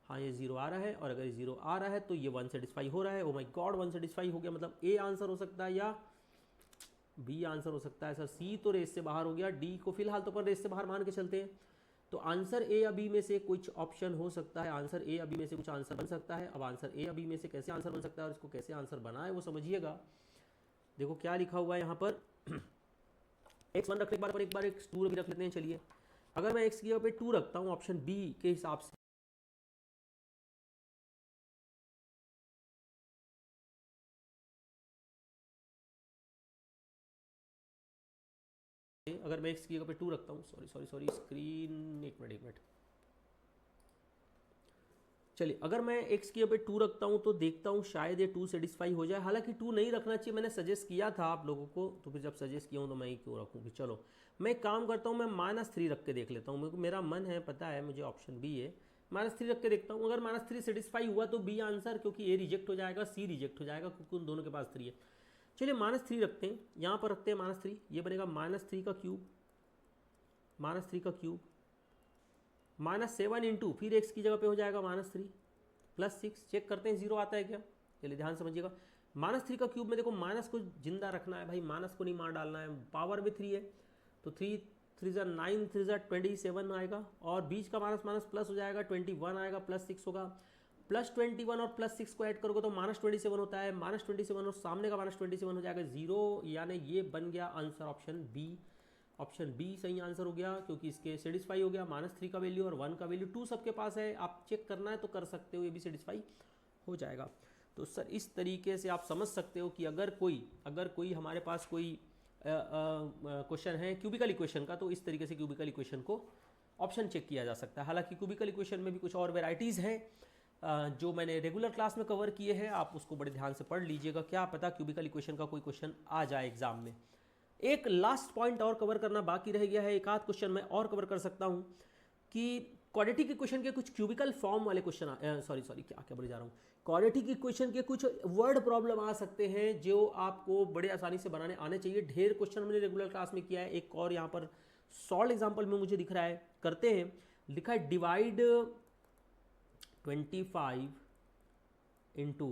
S1: हाँ ये 0 आ रहा है, और अगर ये 0 आ रहा है तो ये 1 सेटिस्फाई हो रहा है। ओ माय गॉड 1 सेटिस्फाई हो गया, मतलब ए आंसर हो सकता है या बी आंसर हो सकता है। सर सी तो रेस से बाहर हो गया, डी को फिलहाल तो अपन रेस से बाहर मान के चलते हैं, तो आंसर ए या बी में से कुछ ऑप्शन हो सकता है, आंसर ए या बी में से कुछ आंसर बन सकता है। अब आंसर ए या बी में से कैसे आंसर बन सकता है और इसको कैसे आंसर बना है वो समझिएगा। देखो क्या लिखा हुआ है यहाँ पर x1 रखने के बाद एक बार x2 भी रख लेते हैं। चलिए अगर मैं x की जगह पे 2 रखता हूँ ऑप्शन बी के हिसाब से, अगर मैं x की जगह पे 2 रखता हूँ, सॉरी स्क्रीन, एक मिनट चलिए, अगर मैं x की जगह पे 2 रखता हूँ तो देखता हूँ शायद ये 2 सेटिस्फाई हो जाए। हालांकि 2 नहीं रखना चाहिए, मैंने सजेस्ट किया था आप लोगों को, तो फिर जब सजेस्ट किया हूँ तो मैं ही क्यों रखूँ। चलो मैं एक काम करता हूँ, मैं -3 रख के देख लेता हूँ, मेरा मन है, पता है मुझे ऑप्शन बी है, -3 रख के देखता हूँ। अगर -3 सेटिस्फाई हुआ तो बी आंसर, क्योंकि ए रिजेक्ट हो जाएगा, सी रिजेक्ट हो जाएगा, क्योंकि उन दोनों के पास 3 है। चलिए -3 रखते हैं, यहाँ पर रखते हैं -3, ये बनेगा -3 का क्यूब -7 × फिर x की जगह पे हो जाएगा -3 + 6। चेक करते हैं 0 आता है क्या। चलिए ध्यान समझिएगा, -3 का क्यूब में देखो माइनस को जिंदा रखना है भाई, माइनस को नहीं मार डालना है, पावर में 3 है तो 3 3 × 9 3 × 27 आएगा, और बीच का माइनस प्लस हो जाएगा, 21 आएगा, +6 होगा, +21 और +6 को ऐड करोगे तो -27 होता है, -27 और सामने का -27 हो जाएगा 0, यानी ये बन गया answer option b. Option b सही आंसर हो गया, क्योंकि इसके सेटिस्फाई हो गया, -3 का वैल्यू और 1 का वैल्यू, 2 सबके पास है, आप चेक करना है तो कर सकते हो, ये भी सेटिस्फाई हो जाएगा। तो सर इस तरीके से आप समझ सकते हो कि अगर कोई हमारे पास कोई क्वेश्चन है क्यूबिकल इक्वेशन का, तो इस तरीके से क्यूबिकल इक्वेशन को ऑप्शन चेक किया जा सकता है। हालांकि क्यूबिकल इक्वेशन में भी कुछ और वेराइटीज़ हैं जो मैंने रेगुलर क्लास में कवर किए हैं, आप उसको बड़े ध्यान से पढ़ लीजिएगा, क्या पता क्यूबिकल इक्वेशन का कोई क्वेश्चन आ जाए एग्जाम में। एक लास्ट पॉइंट और कवर करना बाकी रह गया है, एक आध क्वेश्चन मैं और कवर कर सकता हूँ कि क्वाड्रेटिक इक्वेशन के कुछ क्यूबिकल फॉर्म वाले क्वेश्चन क्या बोले जा रहा हूँ, क्वाड्रेटिक इक्वेशन के कुछ वर्ड प्रॉब्लम आ सकते हैं जो आपको बड़े आसानी से बनाने आने चाहिए। ढेर क्वेश्चन मैंने रेगुलर क्लास में किया है, एक और यहाँ पर सॉल्व एग्जाम्पल में मुझे दिख रहा है, करते हैं। लिखा है divide 25 into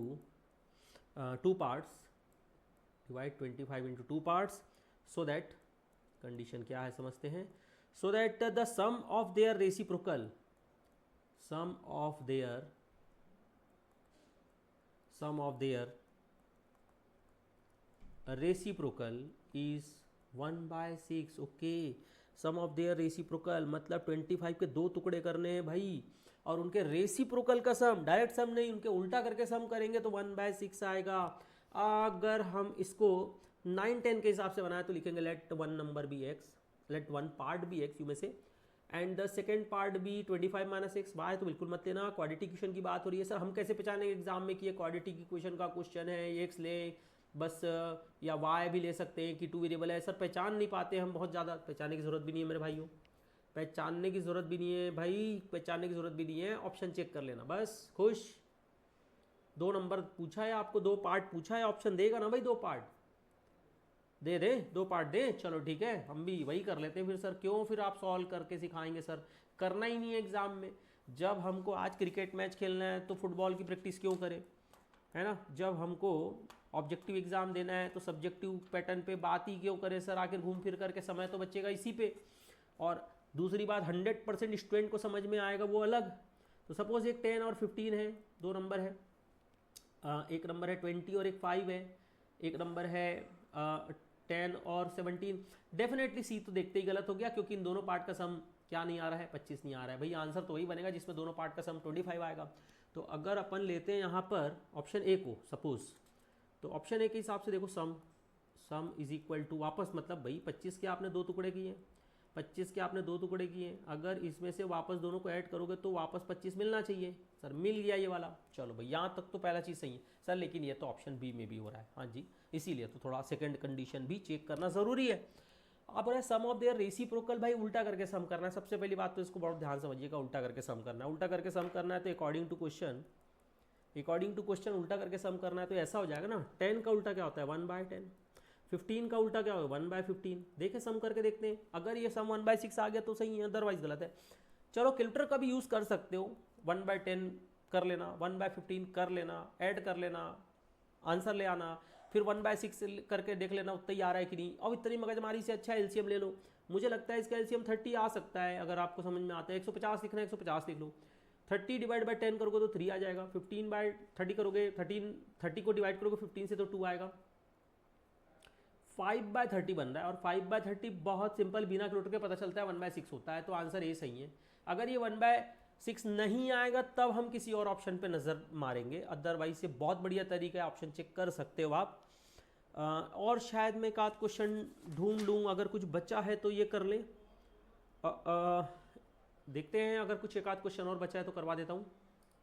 S1: 2 parts, divide 25 into 2 parts, so that condition क्या है समझते हैं, so that the sum of their reciprocal is 1/6। Okay, sum of their reciprocal मतलब 25 के 2 टुकड़े करने हैं भाई, और उनके रेसिप्रोकल का सम, डायरेक्ट सम नहीं, उनके उल्टा करके सम करेंगे तो 1/6 आएगा। अगर हम इसको 9 10 के हिसाब से बनाए तो लिखेंगे let one number be x, let one part be x यू में से, and the second part be 25 - x। वाई तो बिल्कुल मत लेना, क्वाड्रेटिक इक्वेशन की बात हो रही है। सर हम कैसे पहचानेंगे एग्जाम में कि ये क्वाड्रेटिक इक्वेशन का क्वेश्चन है, ये एक्स ले बस, या वाई भी ले सकते हैं कि 2 वेरिएबल है। सर पहचान नहीं पाते हम, बहुत ज़्यादा पहचानने की जरूरत भी नहीं है मेरे भाइयों, पहचानने की ज़रूरत भी नहीं है भाई, पहचानने की ज़रूरत भी नहीं है, ऑप्शन चेक कर लेना बस, खुश। 2 नंबर पूछा है आपको, 2 पार्ट पूछा है, ऑप्शन देगा ना भाई, 2 पार्ट दे दे, 2 पार्ट दे, चलो ठीक है, हम भी वही कर लेते हैं फिर। सर क्यों फिर आप सॉल्व करके सिखाएंगे? सर करना ही नहीं है एग्ज़ाम में। जब हमको आज क्रिकेट मैच खेलना है तो फुटबॉल की प्रैक्टिस क्यों करें, है ना? जब हमको ऑब्जेक्टिव एग्ज़ाम देना है तो सब्जेक्टिव पैटर्न पे बात ही क्यों करें सर? आखिर घूम फिर करके समय तो बचेगा इसी पे। और दूसरी बात, 100% स्टूडेंट को समझ में आएगा वो अलग। तो सपोज एक 10 और 15 है, 2 नंबर है, एक नंबर है 20 और एक 5 है, एक नंबर है 10 और 17। डेफिनेटली सी तो देखते ही गलत हो गया, क्योंकि इन दोनों पार्ट का सम क्या नहीं आ रहा है, 25 नहीं आ रहा है भाई। आंसर तो वही बनेगा जिसमें दोनों पार्ट का सम 25 आएगा। तो अगर अपन लेते हैं यहाँ पर ऑप्शन ए को सपोज, तो ऑप्शन ए के हिसाब से देखो सम इज इक्वल टू वापस, मतलब भाई 25 के आपने 2 टुकड़े किए, 25 के आपने 2 टुकड़े किए, अगर इसमें से वापस दोनों को ऐड करोगे तो वापस 25 मिलना चाहिए। सर मिल गया ये वाला, चलो भाई यहाँ तक तो पहला चीज़ सही है सर, लेकिन ये तो ऑप्शन बी में भी हो रहा है। हाँ जी, इसीलिए तो थोड़ा सेकंड कंडीशन भी चेक करना ज़रूरी है। अब है सम ऑफ देयर रेसिप्रोकल, भाई उल्टा करके सम करना है। सबसे पहली बात तो इसको बहुत ध्यान समझिएगा, उल्टा करके सम करना है। उल्टा करके सम करना है तो अकॉर्डिंग टू क्वेश्चन उल्टा करके सम करना है तो ऐसा हो जाएगा ना, 10 का उल्टा क्या होता है 1/10, 15 का उल्टा क्या होगा 1/15। देखें सम करके देखते हैं, अगर ये सम 1/6 आ गया तो सही है, अदरवाइज गलत है। चलो कैलकुलेटर का भी यूज़ कर सकते हो, 1/10 कर लेना, 1/15 कर लेना, ऐड कर लेना, आंसर ले आना, फिर 1/6 करके देख लेना उतना ही आ रहा है कि नहीं। अब इतनी मगजमारी से अच्छा एलसीएम ले लो। मुझे लगता है इसका एलसीएम 30 आ सकता है, अगर आपको समझ में आता है। 150 लिखना है 150 लिख लो, 30 डिवाइड बाई 10 करोगे तो 3 आ जाएगा, 15/30 करोगे, 30 को डिवाइड करोगे 15 से तो 2 आएगा, 5/30 बन रहा है। और 5/30 बहुत सिंपल, बिना कैलकुलेटर के पता चलता है 1/6 होता है, तो आंसर ए सही है। अगर ये 1/6 नहीं आएगा तब हम किसी और ऑप्शन पे नज़र मारेंगे, अदरवाइज ये बहुत बढ़िया तरीका है, ऑप्शन चेक कर सकते हो आप। और शायद मैं एक आध क्वेश्चन ढूंढ लूँ, अगर कुछ बचा है तो ये कर लें। देखते हैं, अगर कुछ एक आध क्वेश्चन और बचा है तो करवा देता हूँ।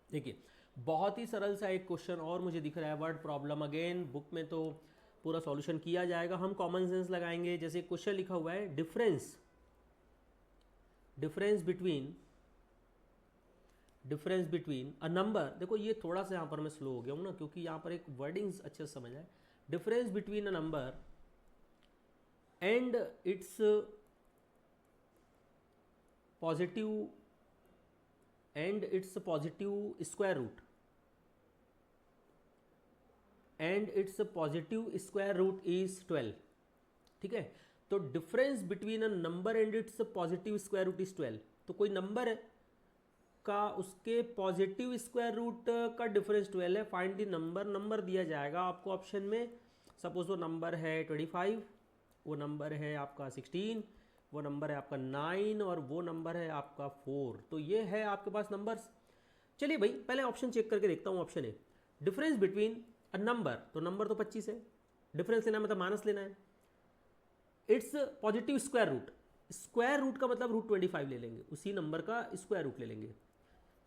S1: देखिए बहुत ही सरल सा एक क्वेश्चन और मुझे दिख रहा है, वर्ड प्रॉब्लम। अगेन बुक में तो पूरा सॉल्यूशन किया जाएगा, हम कॉमन सेंस लगाएंगे। जैसे क्वेश्चन लिखा हुआ है, डिफरेंस बिटवीन अ नंबर। देखो ये थोड़ा सा यहाँ पर मैं स्लो हो गया हूँ ना, क्योंकि यहाँ पर एक वर्डिंग्स अच्छे से समझ आए। Difference between a number and its positive square root is 12। ठीक है, तो difference between a number and its positive square root is 12। तो कोई नंबर है का उसके पॉजिटिव स्क्वायर रूट का डिफरेंस 12 है। फाइंड द नंबर दिया जाएगा आपको ऑप्शन में। सपोज वो नंबर है 25, वो नंबर है आपका 16, वो नंबर है आपका 9 और वो नंबर है आपका 4। तो ये है आपके पास नंबर्स। चलिए भाई पहले ऑप्शन चेक करके देखता हूँ। ऑप्शन है डिफरेंस बिटवीन अ नंबर, तो नंबर तो 25 है, डिफरेंस लेना मतलब माइनस लेना है। इट्स पॉजिटिव स्क्वायर रूट का मतलब रूट 25 ले लेंगे, उसी नंबर का स्क्वायर रूट ले लेंगे।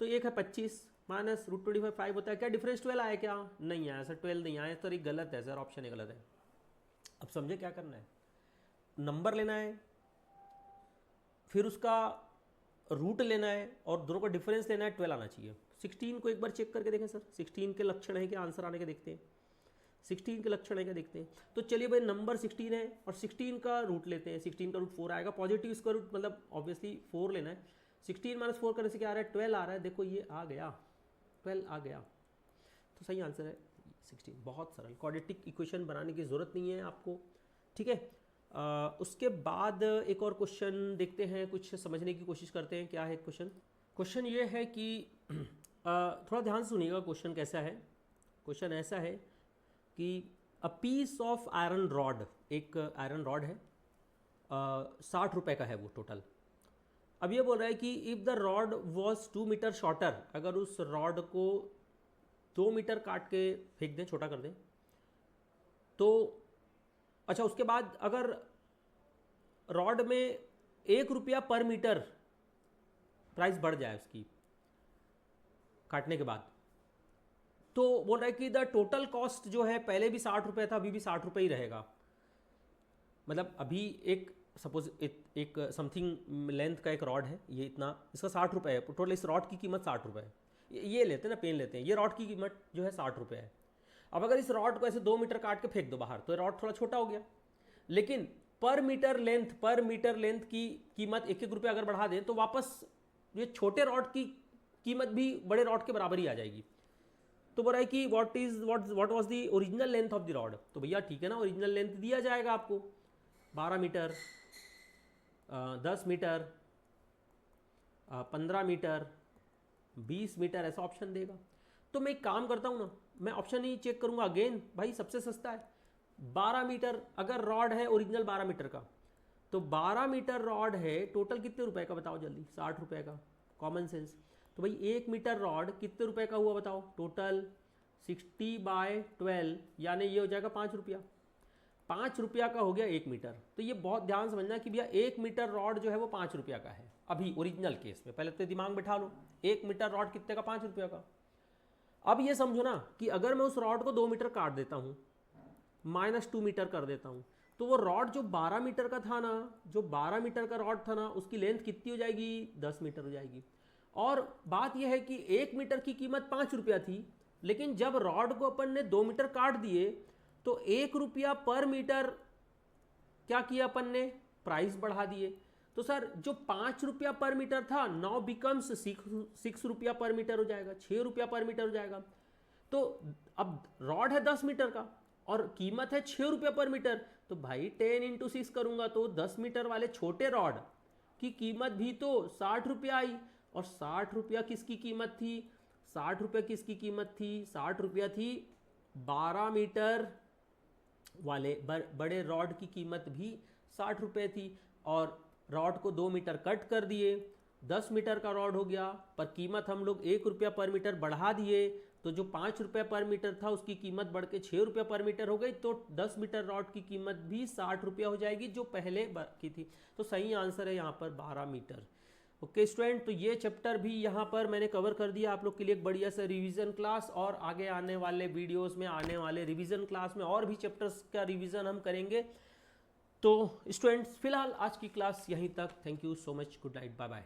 S1: तो एक है 25 माइनस रूट 25 5 होता है। क्या डिफरेंस 12 आया? क्या नहीं आया सर, 12 नहीं आया, सर ये गलत है सर, ऑप्शन ये गलत है। अब समझे क्या करना है, नंबर लेना है, फिर उसका रूट लेना है और दोनों का डिफरेंस लेना है, 12 आना चाहिए। 16 को एक बार चेक करके देखें सर, 16 के लक्षण है क्या, आंसर आने के देखते हैं। 16 के लक्षण है क्या देखते हैं। तो चलिए भाई नंबर 16 है और 16 का रूट लेते हैं, 16 का रूट 4 आएगा। पॉजिटिव स्क्वायर रूट मतलब ऑब्वियसली 4 लेना है। 16 माइनस 4 करने से क्या आ रहा है 12 आ रहा है। देखो ये आ गया 12 आ गया, तो सही आंसर है 16। बहुत सरल, क्वाड्रेटिक इक्वेशन बनाने की ज़रूरत नहीं है आपको। ठीक है, उसके बाद एक और क्वेश्चन देखते हैं, कुछ समझने की कोशिश करते हैं। क्या है क्वेश्चन ये है कि थोड़ा ध्यान से सुनिएगा क्वेश्चन कैसा है। क्वेश्चन ऐसा है कि a piece of iron rod, एक आयरन रॉड है, 60 रुपये का है वो टोटल। अब ये बोल रहा है कि if the rod was 2 metre shorter, अगर उस रॉड को 2 मीटर काट के फेंक दें, छोटा कर दें, तो अच्छा उसके बाद अगर रॉड में 1 रुपया पर मीटर प्राइस बढ़ जाए उसकी काटने के बाद, तो बोल रहा है कि द टोटल कॉस्ट जो है पहले भी 60 रुपये था, अभी भी 60 रुपये ही रहेगा। मतलब अभी एक सपोज एक समथिंग लेंथ का एक रॉड है, ये इतना, इसका 60 रुपये है टोटल, इस रॉड की कीमत 60 रुपये है। ये लेते हैं ना, पेन लेते हैं, ये रॉड की कीमत जो है 60 रुपये है। अब अगर इस रॉड को ऐसे 2 मीटर काट के फेंक दो बाहर तो रॉड थोड़ा छोटा हो गया, लेकिन पर मीटर लेंथ की कीमत 1-1 रुपये अगर बढ़ा दें तो वापस ये छोटे रॉड की कीमत भी बड़े रॉड के बराबर ही आ जाएगी। तो बोल रहा है कि what was the original length of the rod. तो भैया ठीक है ना, ओरिजिनल लेंथ दिया जाएगा आपको 12 मीटर, 10 मीटर, 15 मीटर, 20 मीटर, ऐसा ऑप्शन देगा। तो मैं एक काम करता हूँ ना, मैं ऑप्शन ही चेक करूँगा अगेन, भाई सबसे सस्ता है 12 मीटर अगर रॉड है ओरिजिनल 12 मीटर का, तो 12 मीटर रॉड है, टोटल कितने रुपए का बताओ जल्दी, 60 रुपये का, कॉमन सेंस। तो भाई 1 मीटर रॉड कितने रुपए का हुआ बताओ, टोटल 60/12, यानी ये हो जाएगा 5 रुपया। 5 रुपया का हो गया 1 मीटर। तो ये बहुत ध्यान समझना कि भैया 1 मीटर रॉड जो है वो 5 रुपया का है अभी ओरिजिनल केस में। पहले तो दिमाग बैठा लो, 1 मीटर रॉड कितने का, 5 रुपया का। अब ये समझो ना कि अगर मैं उस रॉड को 2 मीटर काट देता हूँ, -2 मीटर कर देता हूँ, तो वो रॉड जो 12 मीटर का था ना, जो 12 मीटर का रॉड था ना, उसकी लेंथ कितनी हो जाएगी, 10 मीटर हो जाएगी। और बात यह है कि 1 मीटर की कीमत 5 रुपया थी, लेकिन जब रॉड को अपन ने 2 मीटर काट दिए तो 1 रुपया पर मीटर क्या किया अपन ने, प्राइस बढ़ा दिए। तो सर जो 5 रुपया पर मीटर था नाउ बिकम्स 6 रुपया पर मीटर हो जाएगा, 6 रुपया पर मीटर हो जाएगा। तो अब रॉड है 10 मीटर का और कीमत है 6 रुपया पर मीटर, तो भाई 10 × 6 करूंगा तो 10 मीटर वाले छोटे रॉड की कीमत भी तो 60 रुपया आई। और 60 रुपया किसकी कीमत थी, 60 रुपया किसकी कीमत थी, 60 रुपया थी 12 मीटर वाले बड़े रॉड की कीमत भी 60 रुपये थी। और रॉड को 2 मीटर कट कर दिए, 10 मीटर का रॉड हो गया, पर कीमत हम लोग 1 रुपया पर मीटर बढ़ा दिए, तो जो 5 रुपये पर मीटर था उसकी कीमत बढ़ के 6 रुपये पर मीटर हो गई। तो 10 मीटर रॉड की कीमत भी 60 रुपया हो जाएगी जो पहले की थी। तो सही आंसर है यहाँ पर 12 मीटर। ओके स्टूडेंट, तो ये चैप्टर भी यहाँ पर मैंने कवर कर दिया आप लोग के लिए एक बढ़िया सा रिवीजन क्लास। और आगे आने वाले वीडियोस में, आने वाले रिवीजन क्लास में और भी चैप्टर्स का रिवीजन हम करेंगे। तो स्टूडेंट्स फिलहाल आज की क्लास यहीं तक। Thank you so much, good night, bye bye.